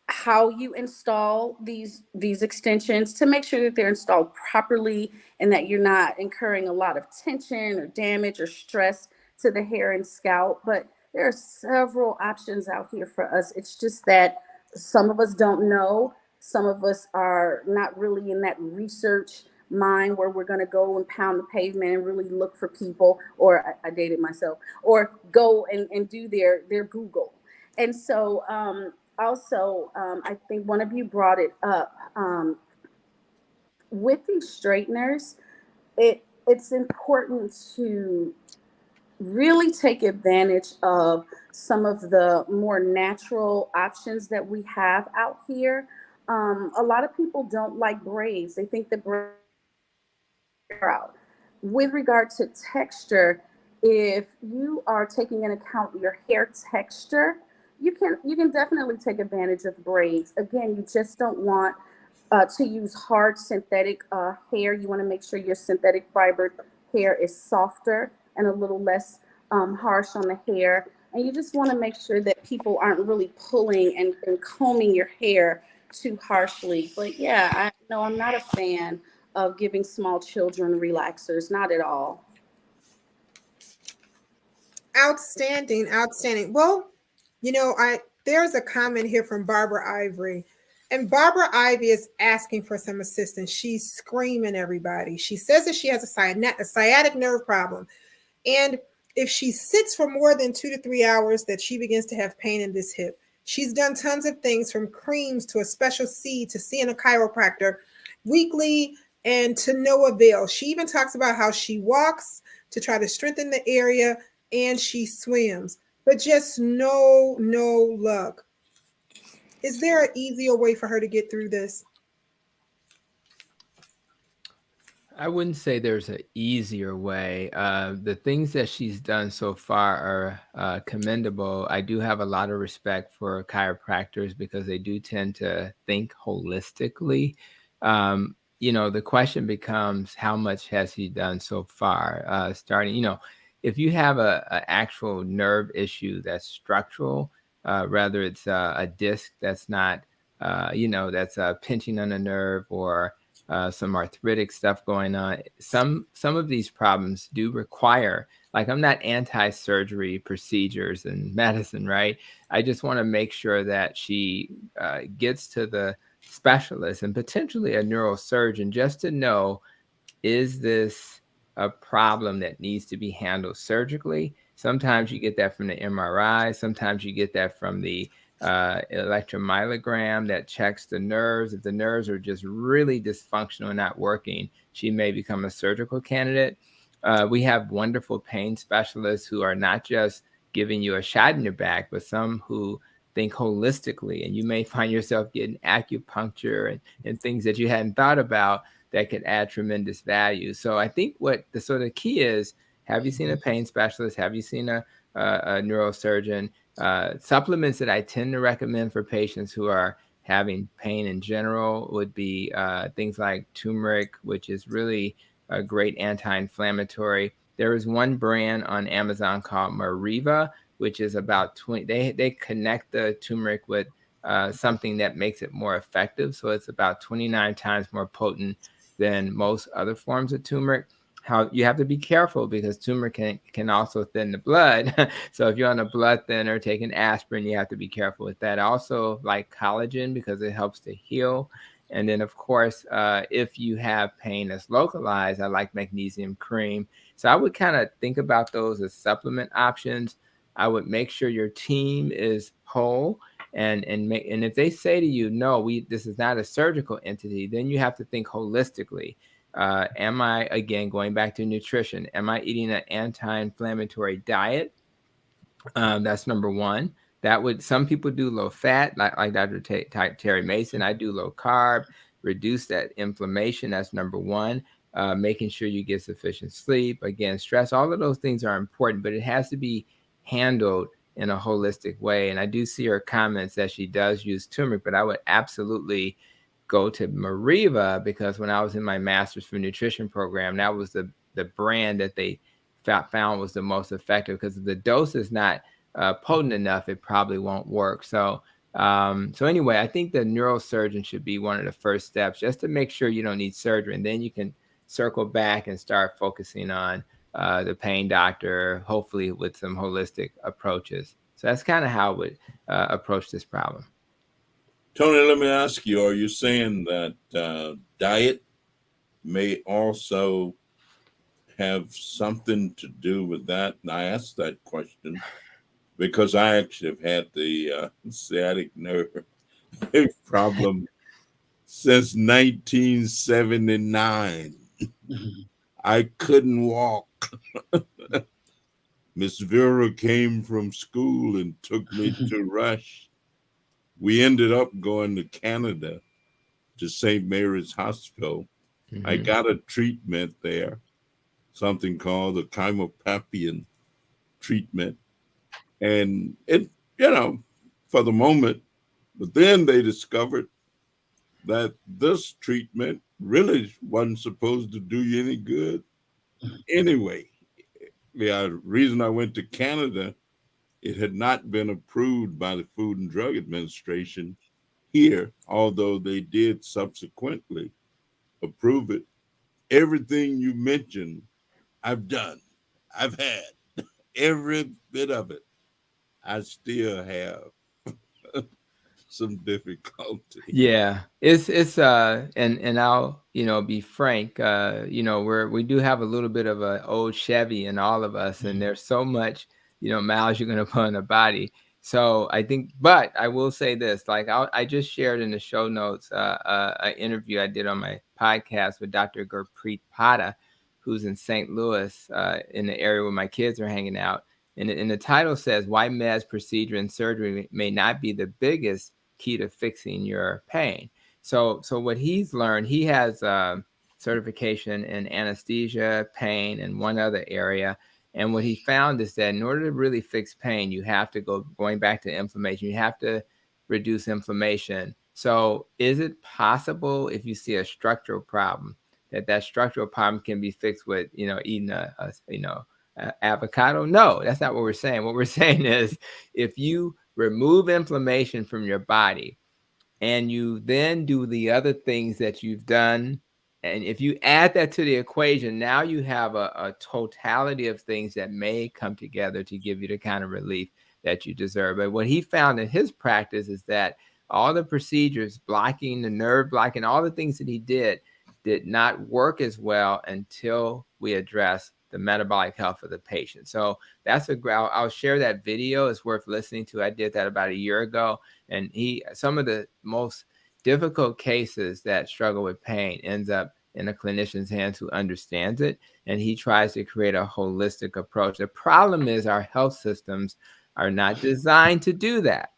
how you install these extensions to make sure that they're installed properly and that you're not incurring a lot of tension or damage or stress to the hair and scalp. But there are several options out here for us. It's just that some of us don't know. Some of us are not really in that research mind where we're going to go and pound the pavement and really look for people, or I dated myself, or go and do their Google. And so also, I think one of you brought it up, with these straighteners, it's important to really take advantage of some of the more natural options that we have out here. A lot of people don't like braids. They think the braids are out. With regard to texture, if you are taking into account your hair texture, you can definitely take advantage of braids. Again, you just don't want to use hard synthetic hair. You want to make sure your synthetic fiber hair is softer and a little less harsh on the hair. And you just want to make sure that people aren't really pulling and combing your hair too harshly. But yeah, I'm not a fan of giving small children relaxers, not at all. Outstanding, outstanding. Well, there's a comment here from Barbara Ivory. And Barbara Ivy is asking for some assistance. She's screaming everybody. She says that she has a sciatic nerve problem. And if she sits for more than 2 to 3 hours, that she begins to have pain in this hip. She's done tons of things, from creams to a special seed to seeing a chiropractor weekly, and to no avail. She even talks about how she walks to try to strengthen the area, and she swims, but just no luck. Is there an easier way for her to get through this? I wouldn't say there's an easier way. The things that she's done so far are commendable. I do have a lot of respect for chiropractors because they do tend to think holistically. The question becomes, how much has he done so far? If you have a actual nerve issue that's structural, whether it's a disc that's not, that's pinching on a nerve, or some arthritic stuff going on. Some of these problems do require, like, I'm not anti-surgery procedures and medicine, right? I just want to make sure that she gets to the specialist and potentially a neurosurgeon, just to know, is this a problem that needs to be handled surgically? Sometimes you get that from the MRI. Sometimes you get that from the electromyogram that checks the nerves. If the nerves are just really dysfunctional and not working, she may become a surgical candidate. We have wonderful pain specialists who are not just giving you a shot in your back, but some who think holistically, and you may find yourself getting acupuncture and things that you hadn't thought about that could add tremendous value. So I think what the sort of key is, have you seen a pain specialist? Have you seen a neurosurgeon? Supplements that I tend to recommend for patients who are having pain in general would be things like turmeric, which is really a great anti-inflammatory. There is one brand on Amazon called Mariva, which is about 20. They connect the turmeric with something that makes it more effective. So it's about 29 times more potent than most other forms of turmeric. How you have to be careful, because turmeric can also thin the blood. So if you're on a blood thinner, taking aspirin, you have to be careful with that. I also like collagen because it helps to heal. And then, of course, if you have pain that's localized, I like magnesium cream. So I would kind of think about those as supplement options. I would make sure your team is whole. And if they say to you, no, this is not a surgical entity, then you have to think holistically. Am I, again, going back to nutrition, am I eating an anti-inflammatory diet? That's number one. Some people do low fat, like Dr. Terry Mason. I do low carb, reduce that inflammation. That's number one. Making sure you get sufficient sleep. Again, stress, all of those things are important, but it has to be handled in a holistic way. And I do see her comments that she does use turmeric, but I would absolutely go to Mariva, because when I was in my Master's for Nutrition program, that was the brand that they found was the most effective, because if the dose is not potent enough, it probably won't work. So So anyway, I think the neurosurgeon should be one of the first steps, just to make sure you don't need surgery, and then you can circle back and start focusing on the pain doctor, hopefully with some holistic approaches. So that's kind of how I would approach this problem. Tony, let me ask you, are you saying that diet may also have something to do with that? And I asked that question because I actually have had the sciatic nerve problem since 1979. I couldn't walk. Miss Vera came from school and took me to Rush. We ended up going to Canada to St. Mary's Hospital. I got a treatment there, something called the Chimopapian treatment. And it, for the moment, but then they discovered that this treatment really wasn't supposed to do you any good. Anyway, the reason I went to Canada, it had not been approved by the Food and Drug Administration here, although they did subsequently approve it. Everything you mentioned, I've done. I've had every bit of it. I still have some difficulty. Yeah, it's and I'll be frank, we do have a little bit of an old Chevy in all of us, and there's so much miles you're going to put on the body. So I think, but I will say this, like I just shared in the show notes an interview I did on my podcast with Dr. Gurpreet Pata, who's in St. Louis, in the area where my kids are hanging out. And the title says, "Why Meds Procedure and Surgery May Not Be the Biggest Key to Fixing Your Pain." So what he's learned, he has certification in anesthesia, pain, and one other area. And what he found is that in order to really fix pain, you have to going back to inflammation. You have to reduce inflammation. So is it possible, if you see a structural problem, that structural problem can be fixed with eating avocado? No, that's not what we're saying. What we're saying is, if you remove inflammation from your body and you then do the other things that you've done, and if you add that to the equation, now you have a totality of things that may come together to give you the kind of relief that you deserve. But what he found in his practice is that all the procedures, blocking the nerve blocking, all the things that he did not work as well until we address the metabolic health of the patient. So that's I'll share that video. It's worth listening to. I did that about a year ago. And some of the most difficult cases that struggle with pain ends up in a clinician's hands who understands it. And he tries to create a holistic approach. The problem is our health systems are not designed to do that.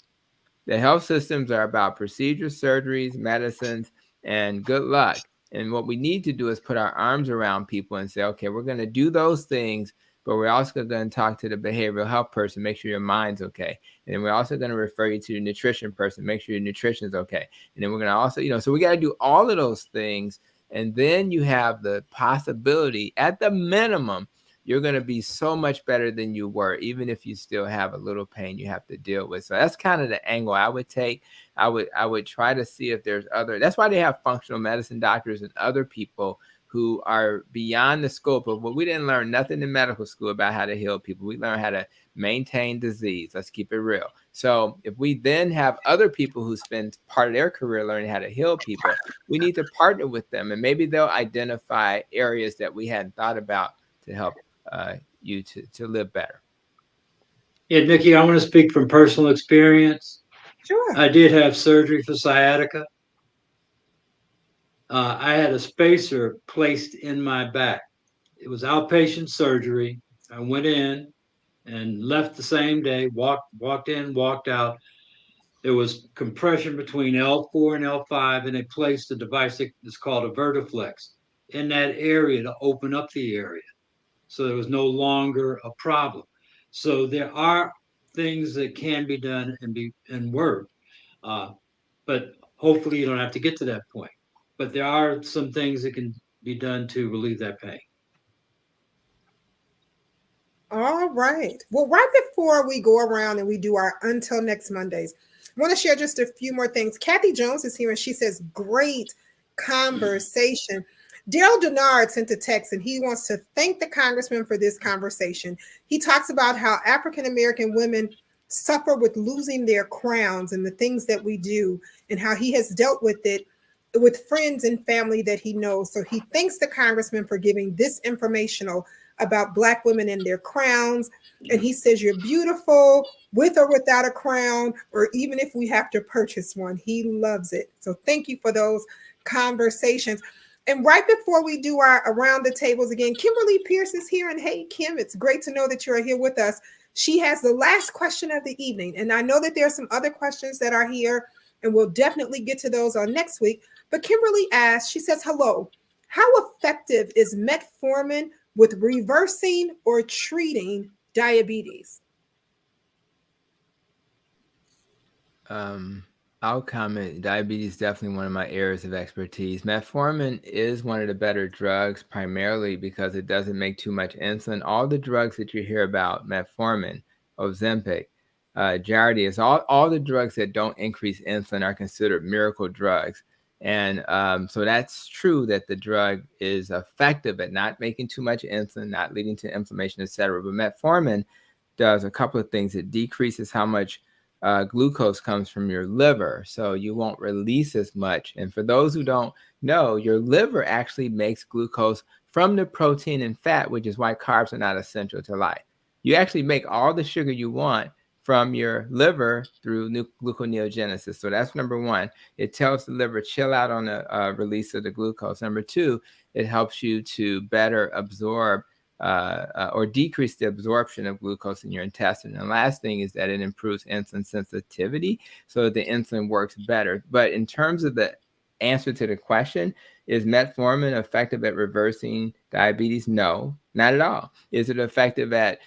The health systems are about procedures, surgeries, medicines, and good luck. And what we need to do is put our arms around people and say, okay, we're going to do those things, but we're also going to talk to the behavioral health person, make sure your mind's okay. And then we're also going to refer you to the nutrition person, make sure your nutrition's okay. And then we're going to also, so we got to do all of those things. And then you have the possibility, at the minimum, you're going to be so much better than you were, even if you still have a little pain you have to deal with. So that's kind of the angle I would take. I would try to see if there's that's why they have functional medicine doctors and other people who are beyond the scope of what we didn't learn nothing in medical school about how to heal people. We learned how to maintain disease. Let's keep it real. So if we then have other people who spend part of their career learning how to heal people, we need to partner with them, and maybe they'll identify areas that we hadn't thought about to help you to live better. Yeah, Nikki, I want to speak from personal experience. Sure. I did have surgery for sciatica. I had a spacer placed in my back. It was outpatient surgery. I went in and left the same day, walked in, walked out. There was compression between L4 and L5, and they placed a device that's called a Vertiflex in that area to open up the area. So there was no longer a problem. So there are things that can be done and work, but hopefully you don't have to get to that point. But there are some things that can be done to relieve that pain. All right. Well, right before we go around and we do our Until Next Mondays, I want to share just a few more things. Kathy Jones is here and she says, great conversation. Daryl Denard sent a text and he wants to thank the congressman for this conversation. He talks about how African American women suffer with losing their crowns and the things that we do, and how he has dealt with it with friends and family that he knows. So he thanks the congressman for giving this informational about Black women and their crowns. And he says, you're beautiful with or without a crown, or even if we have to purchase one. He loves it. So thank you for those conversations. And right before we do our around the tables again, Kimberly Pierce is here. And hey, Kim, it's great to know that you're here with us. She has the last question of the evening. And I know that there are some other questions that are here, and we'll definitely get to those on next week. But Kimberly asks, she says, hello, how effective is metformin with reversing or treating diabetes? I'll comment. Diabetes is definitely one of my areas of expertise. Metformin is one of the better drugs, primarily because it doesn't make too much insulin. All the drugs that you hear about, metformin, Ozempic, Jardiance, all the drugs that don't increase insulin are considered miracle drugs. And so that's true that the drug is effective at not making too much insulin, not leading to inflammation, etc. But metformin does a couple of things. It decreases how much glucose comes from your liver, so you won't release as much. And for those who don't know, your liver actually makes glucose from the protein and fat, which is why carbs are not essential to life. You actually make all the sugar you want from your liver through gluconeogenesis. So that's number one. It tells the liver, chill out on the release of the glucose. Number two, it helps you to better absorb or decrease the absorption of glucose in your intestine. And the last thing is that it improves insulin sensitivity so that the insulin works better. But in terms of the answer to the question, is metformin effective at reversing diabetes? No, not at all. Is it effective at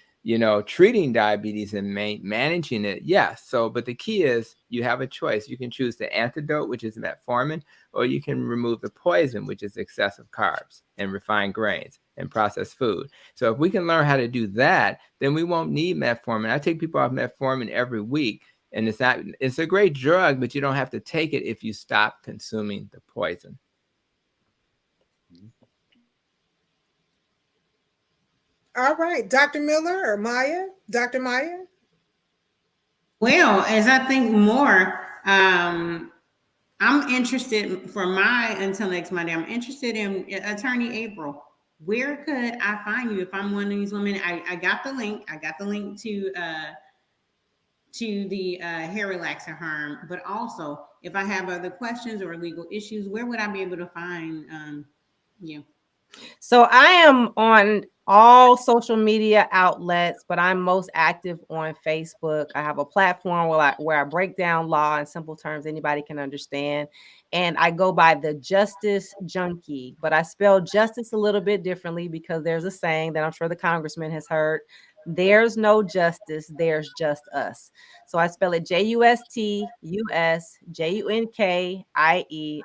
treating diabetes and managing it? Yes. So, but the key is you have a choice. You can choose the antidote, which is metformin, or you can remove the poison, which is excessive carbs and refined grains and processed food. So if we can learn how to do that, then we won't need metformin. I take people off metformin every week, and it's a great drug, but you don't have to take it if you stop consuming the poison. All right, Dr. Miller or Maya? Dr. Maya? Well, as I think more, I'm interested for my until next Monday. I'm interested in Attorney April. Where could I find you if I'm one of these women? I got the link. I got the link to the hair relaxer harm, but also if I have other questions or legal issues, where would I be able to find you? So I am on all social media outlets, but I'm most active on Facebook. I have a platform where I break down law in simple terms anybody can understand. And I go by the Justice Junkie, but I spell justice a little bit differently because there's a saying that I'm sure the congressman has heard. There's no justice, there's just us. So I spell it JUSTUSJUNKIE.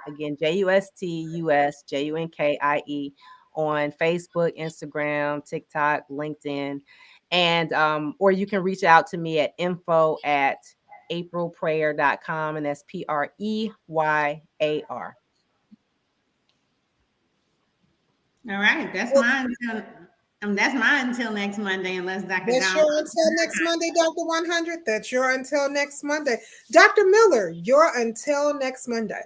Again, JUSTUSJUNKIE on Facebook, Instagram, TikTok, LinkedIn. And or you can reach out to me at info@aprilprayer.com, and that's PREYAR. All right, that's mine. That's mine until next Monday, unless Dr. That's your until next Monday, Dr. 100. That's your until next Monday. Dr. Miller, your until next Monday.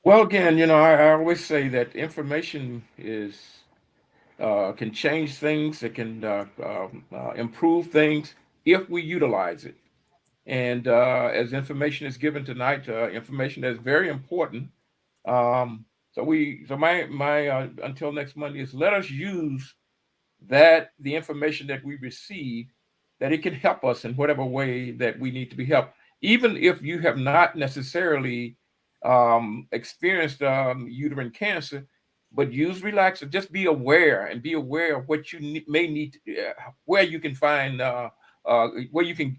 Well, again, I always say that information can change things. It can improve things if we utilize it. And as information is given tonight, information that's very important. So my until next Monday is let us use the information that we receive, that it can help us in whatever way that we need to be helped, even if you have not necessarily experienced uterine cancer. But use relaxer. Just be aware and be aware of what you may need, where you can find, what you can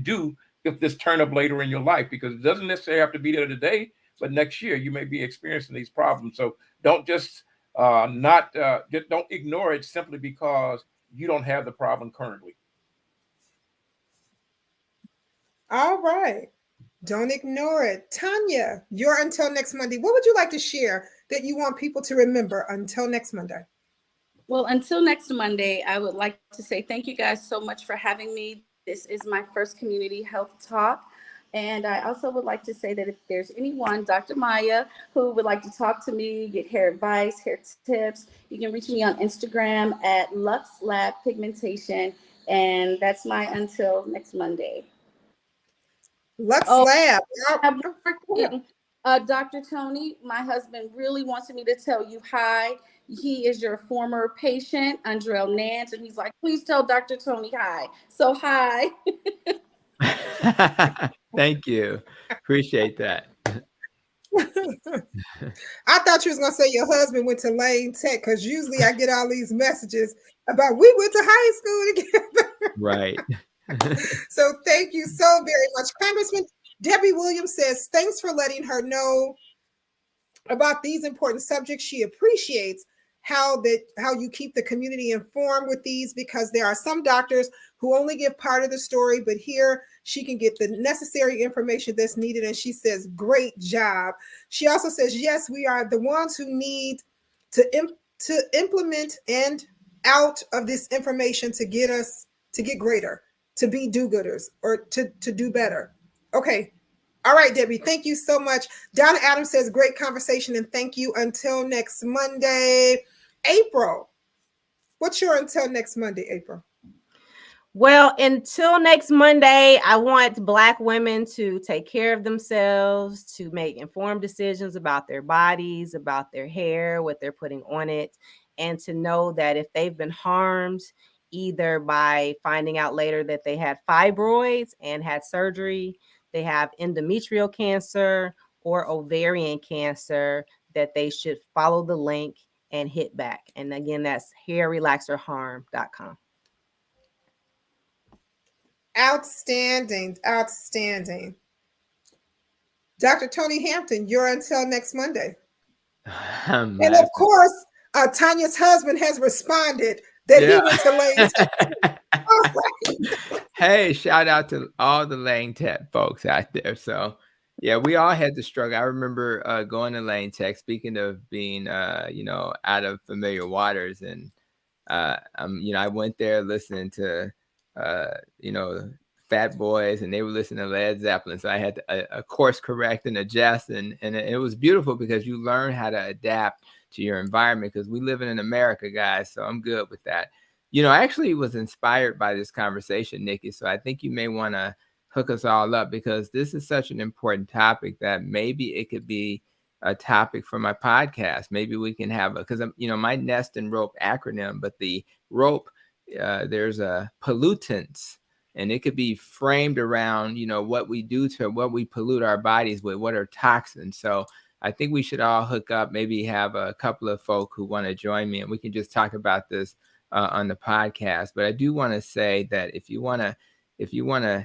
do if this turn up later in your life, because it doesn't necessarily have to be there today, but next year you may be experiencing these problems. So don't just don't ignore it simply because you don't have the problem currently. All right. Don't ignore it. Tanya, your until next Monday. What would you like to share that you want people to remember until next Monday? Well, until next Monday, I would like to say thank you guys so much for having me. This is my first community health talk. And I also would like to say that if there's anyone, Dr. Maya, who would like to talk to me, get hair advice, hair tips, you can reach me on Instagram at Lux Lab Pigmentation. And that's my until next Monday. Lux Oh, Lab. I have Oh, one yeah. thing. Dr. Tony, my husband really wants me to tell you hi. He is your former patient, Andrell Nance, and he's like, please tell Dr. Tony hi. So hi. Thank you. Appreciate that. I thought you was gonna say your husband went to Lane Tech because usually I get all these messages about we went to high school together. Right. So thank you so very much. Congressman Debbie Williams says thanks for letting her know about these important subjects. She appreciates how you keep the community informed with these, because there are some doctors who only give part of the story, but here she can get the necessary information that's needed. And she says, great job. She also says, yes, we are the ones who need to implement and out of this information to get us to get greater, to be do-gooders, or to do better. Okay. All right, Debbie, thank you so much. Donna Adams says, great conversation, and thank you. Until next Monday. April, what's your until next Monday, April? Well, until next Monday, I want Black women to take care of themselves, to make informed decisions about their bodies, about their hair, what they're putting on it, and to know that if they've been harmed, either by finding out later that they had fibroids and had surgery, they have endometrial cancer or ovarian cancer, that they should follow the link and hit back. And again, that's hairrelaxerharm.com. Outstanding, outstanding. Dr. Tony Hampton, you're until next Monday. And of course, Tanya's husband has responded that he went to Lane. Hey, shout out to all the Lane Tech folks out there. So yeah, we all had to struggle. I remember going to Lane Tech, speaking of being out of familiar waters, and I went there listening to Fat Boys, and they were listening to Led Zeppelin. So I had to course correct and adjust, and it was beautiful because you learn how to adapt to your environment, because we live in America, guys. So I'm good with that. I actually was inspired by this conversation, Nikki. So I think you may want to hook us all up, because this is such an important topic that maybe it could be a topic for my podcast. Maybe we can have because my Nest and Rope acronym, but the rope, there's a pollutants, and it could be framed around, what we do to what we pollute our bodies with, what are toxins. So I think we should all hook up, maybe have a couple of folk who want to join me, and we can just talk about this on the podcast. But I do want to say that if you want to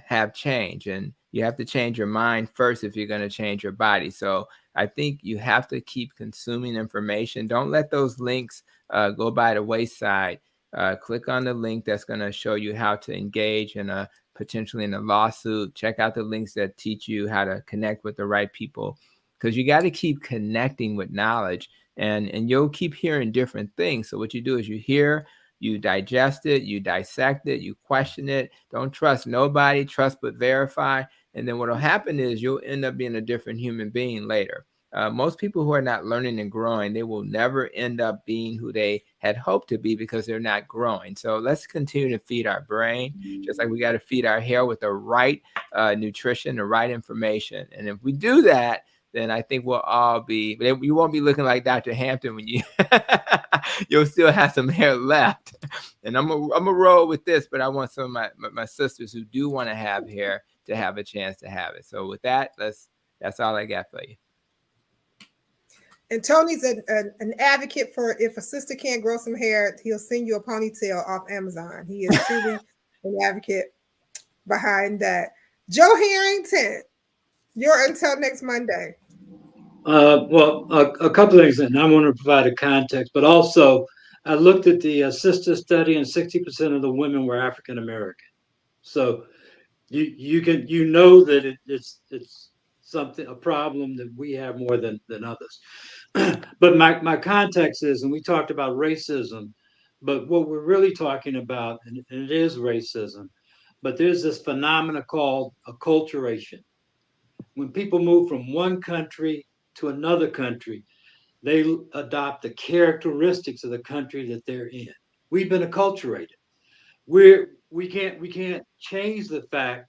have change, and you have to change your mind first if you're going to change your body. So I think you have to keep consuming information. Don't let those links go by the wayside. Click on the link that's going to show you how to engage in potentially in a lawsuit. Check out the links that teach you how to connect with the right people, because you got to keep connecting with knowledge, and you'll keep hearing different things. So what you do is you hear, you digest it, you dissect it, you question it. Don't trust nobody, trust but verify. And then what will happen is you'll end up being a different human being later. Most people who are not learning and growing, they will never end up being who they had hoped to be, because they're not growing. So let's continue to feed our brain, just like we got to feed our hair with the right nutrition, the right information. And if we do that, then I think we'll all be, you won't be looking like Dr. Hampton when you'll still have some hair left. And I'm a roll with this, but I want some of my sisters who do want to have hair to have a chance to have it. So with that, that's all I got for you. And Tony's an advocate for, if a sister can't grow some hair, he'll send you a ponytail off Amazon. He is truly an advocate behind that. Joe Harrington, you're until next Monday. A couple of things, and I want to provide a context, but also I looked at the sister study, and 60% of the women were African American. So you know that it's something, a problem that we have more than others. But my context is, and we talked about racism, but what we're really talking about, and it is racism, but there's this phenomena called acculturation. When people move from one country to another country, they adopt the characteristics of the country that they're in. We've been acculturated. We can't change the fact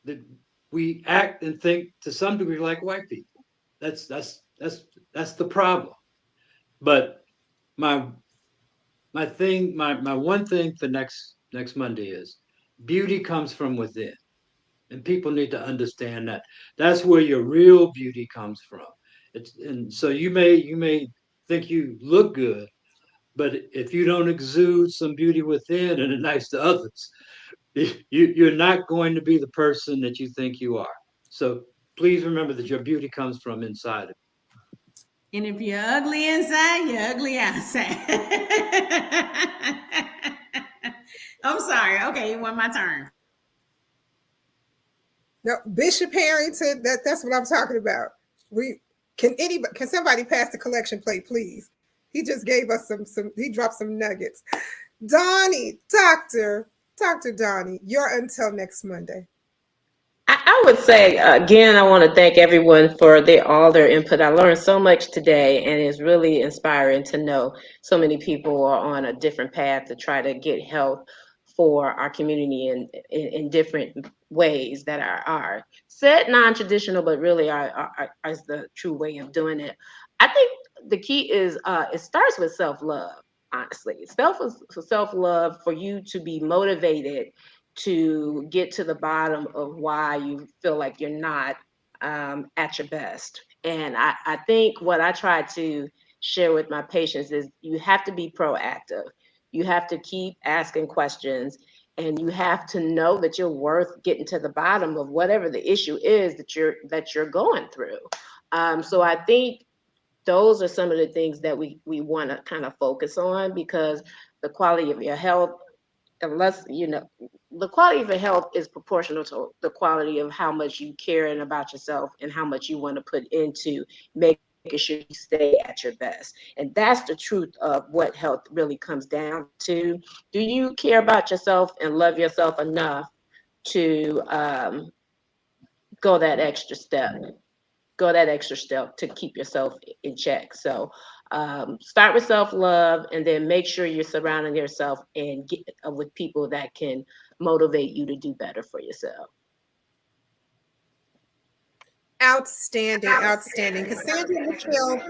that we act and think to some degree like white people. That's the problem. But my my one thing for next Monday is beauty comes from within, and people need to understand that. That's where your real beauty comes from. And so you may think you look good, but if you don't exude some beauty within and are nice to others, you're not going to be the person that you think you are. So please remember that your beauty comes from inside of And if you're ugly inside, you're ugly outside. I'm sorry. Okay, it was my turn. No, Bishop Harrington, that's what I'm talking about. We can somebody pass the collection plate, please? He just gave us some he dropped some nuggets. Donnie, Dr. Donnie, you're until next Monday. I would say again, I want to thank everyone for all their input. I learned so much today, and it's really inspiring to know so many people are on a different path to try to get help for our community in different ways that are said non-traditional, but really is the true way of doing it. I think the key is it starts with self-love. Honestly, self-love for you to be motivated to get to the bottom of why you feel like you're not at your best. And I think what I try to share with my patients is you have to be proactive. You have to keep asking questions, and you have to know that you're worth getting to the bottom of whatever the issue is that you're going through. So I think those are some of the things that we want to kind of focus on, because the quality of your health, unless the quality of your health is proportional to the quality of how much you care and about yourself and how much you want to put into making sure you stay at your best. And that's the truth of what health really comes down to. Do you care about yourself and love yourself enough to go that extra step to keep yourself in check? So start with self-love, and then make sure you're surrounding yourself and get with people that can motivate you to do better for yourself. Outstanding, outstanding. Cassandra Michelle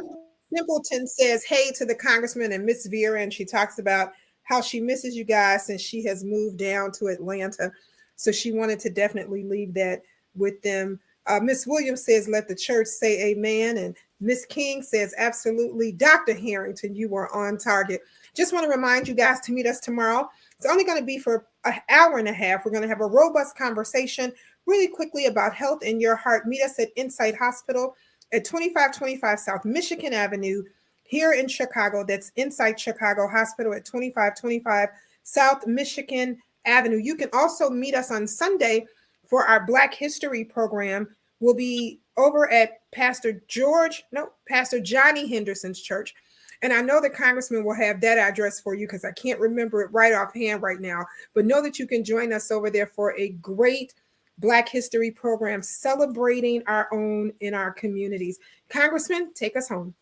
Simpleton says hey to the congressman and Miss Vera, and she talks about how she misses you guys since she has moved down to Atlanta. So she wanted to definitely leave that with them. Miss Williams says, let the church say amen. And Miss King says, absolutely. Dr. Harrington, you were on target. Just want to remind you guys to meet us tomorrow. It's only going to be for an hour and a half. We're going to have a robust conversation really quickly about health in your heart. Meet us at Insight Hospital at 2525 South Michigan Avenue here in Chicago. That's Insight Chicago Hospital at 2525 South Michigan Avenue. You can also meet us on Sunday for our Black History program. We'll be over at Pastor Johnny Henderson's church. And I know the congressman will have that address for you because I can't remember it right offhand right now. But know that you can join us over there for a great Black History program celebrating our own in our communities. Congressman, take us home.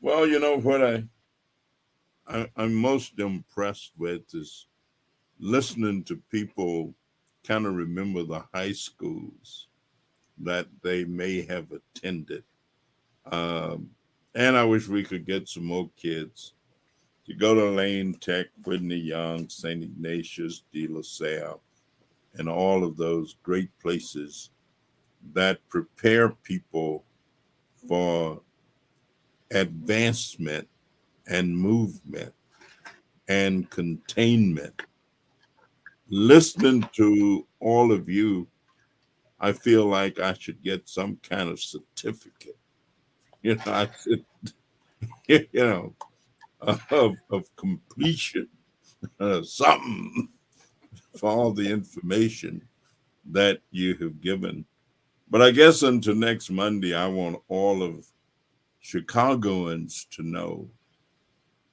Well, you know what I'm most impressed with is listening to people kind of remember the high schools that they may have attended. And I wish we could get some more kids to go to Lane Tech, Whitney Young, St. Ignatius, De La Salle, and all of those great places that prepare people for advancement and movement and containment. Listening to all of you, I feel like I should get some kind of certificate. I should, of completion, something for all the information that you have given. But I guess until next Monday, I want all of Chicagoans to know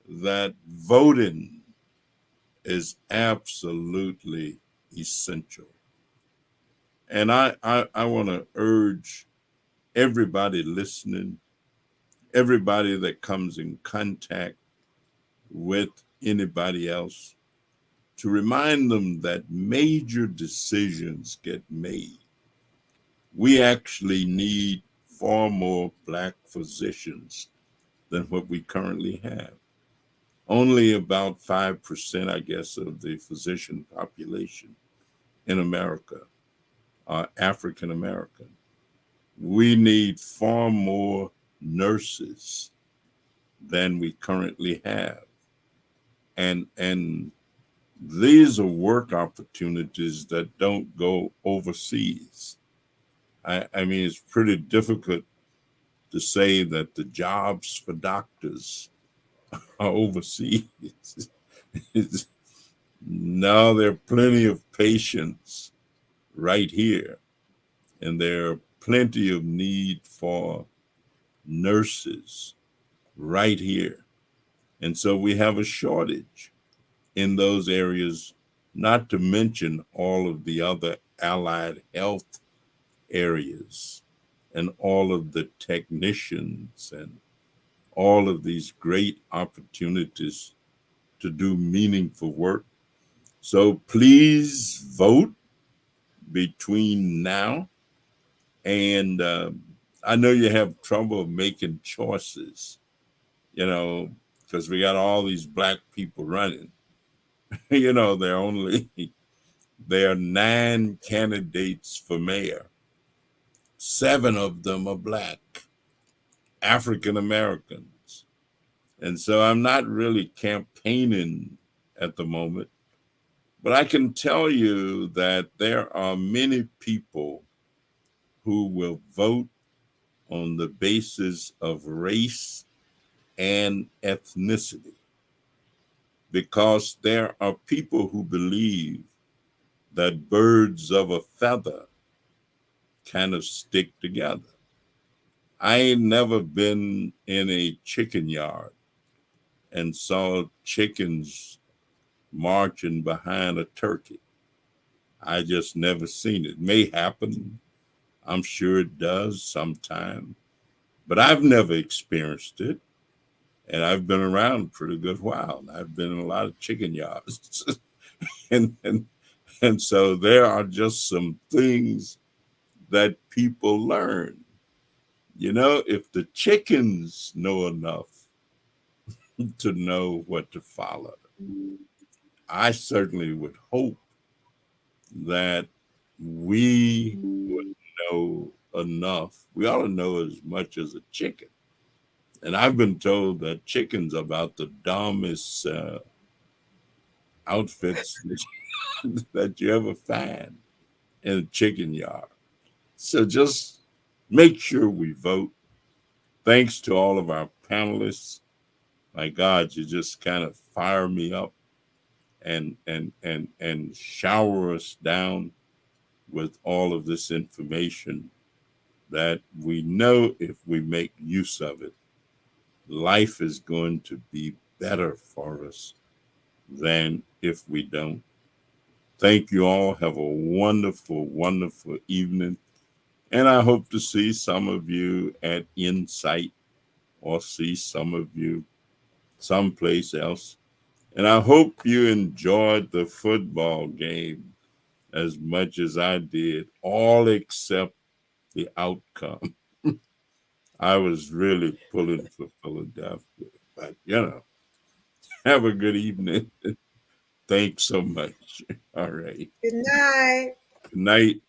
that voting is absolutely essential. And I want to urge everybody listening, everybody that comes in contact with anybody else, to remind them that major decisions get made. We actually need far more Black physicians than what we currently have. Only about 5%, I guess, of the physician population in America are African American. We need far more nurses than we currently have. And these are work opportunities that don't go overseas. I mean, it's pretty difficult to say that the jobs for doctors are overseas. No, there are plenty of patients right here, and there are plenty of need for nurses right here. And so we have a shortage in those areas, not to mention all of the other allied health areas and all of the technicians and all of these great opportunities to do meaningful work. So please vote between now and I know you have trouble making choices, because we got all these Black people running. There are 9 candidates for mayor. 7 of them are Black, African Americans. And so I'm not really campaigning at the moment, but I can tell you that there are many people who will vote on the basis of race and ethnicity, because there are people who believe that birds of a feather kind of stick together. I ain't never been in a chicken yard and saw chickens marching behind a turkey. I just never seen it. May happen. I'm sure it does sometime, but I've never experienced it. And I've been around a pretty good while. I've been in a lot of chicken yards. and, and and so there are just some things that people learn. If the chickens know enough to know what to follow, I certainly would hope that we would know enough. We ought to know as much as a chicken. And I've been told that chickens are about the dumbest outfits that you ever find in a chicken yard. So just make sure we vote. Thanks to all of our panelists. My God, you just kind of fire me up and shower us down with all of this information that we know if we make use of it, life is going to be better for us than if we don't. Thank you all. Have a wonderful, wonderful evening. And I hope to see some of you at Insight or see some of you someplace else. And I hope you enjoyed the football game as much as I did, all except the outcome. I was really pulling for Philadelphia, but have a good evening. Thanks so much. All right. Good night. Good night.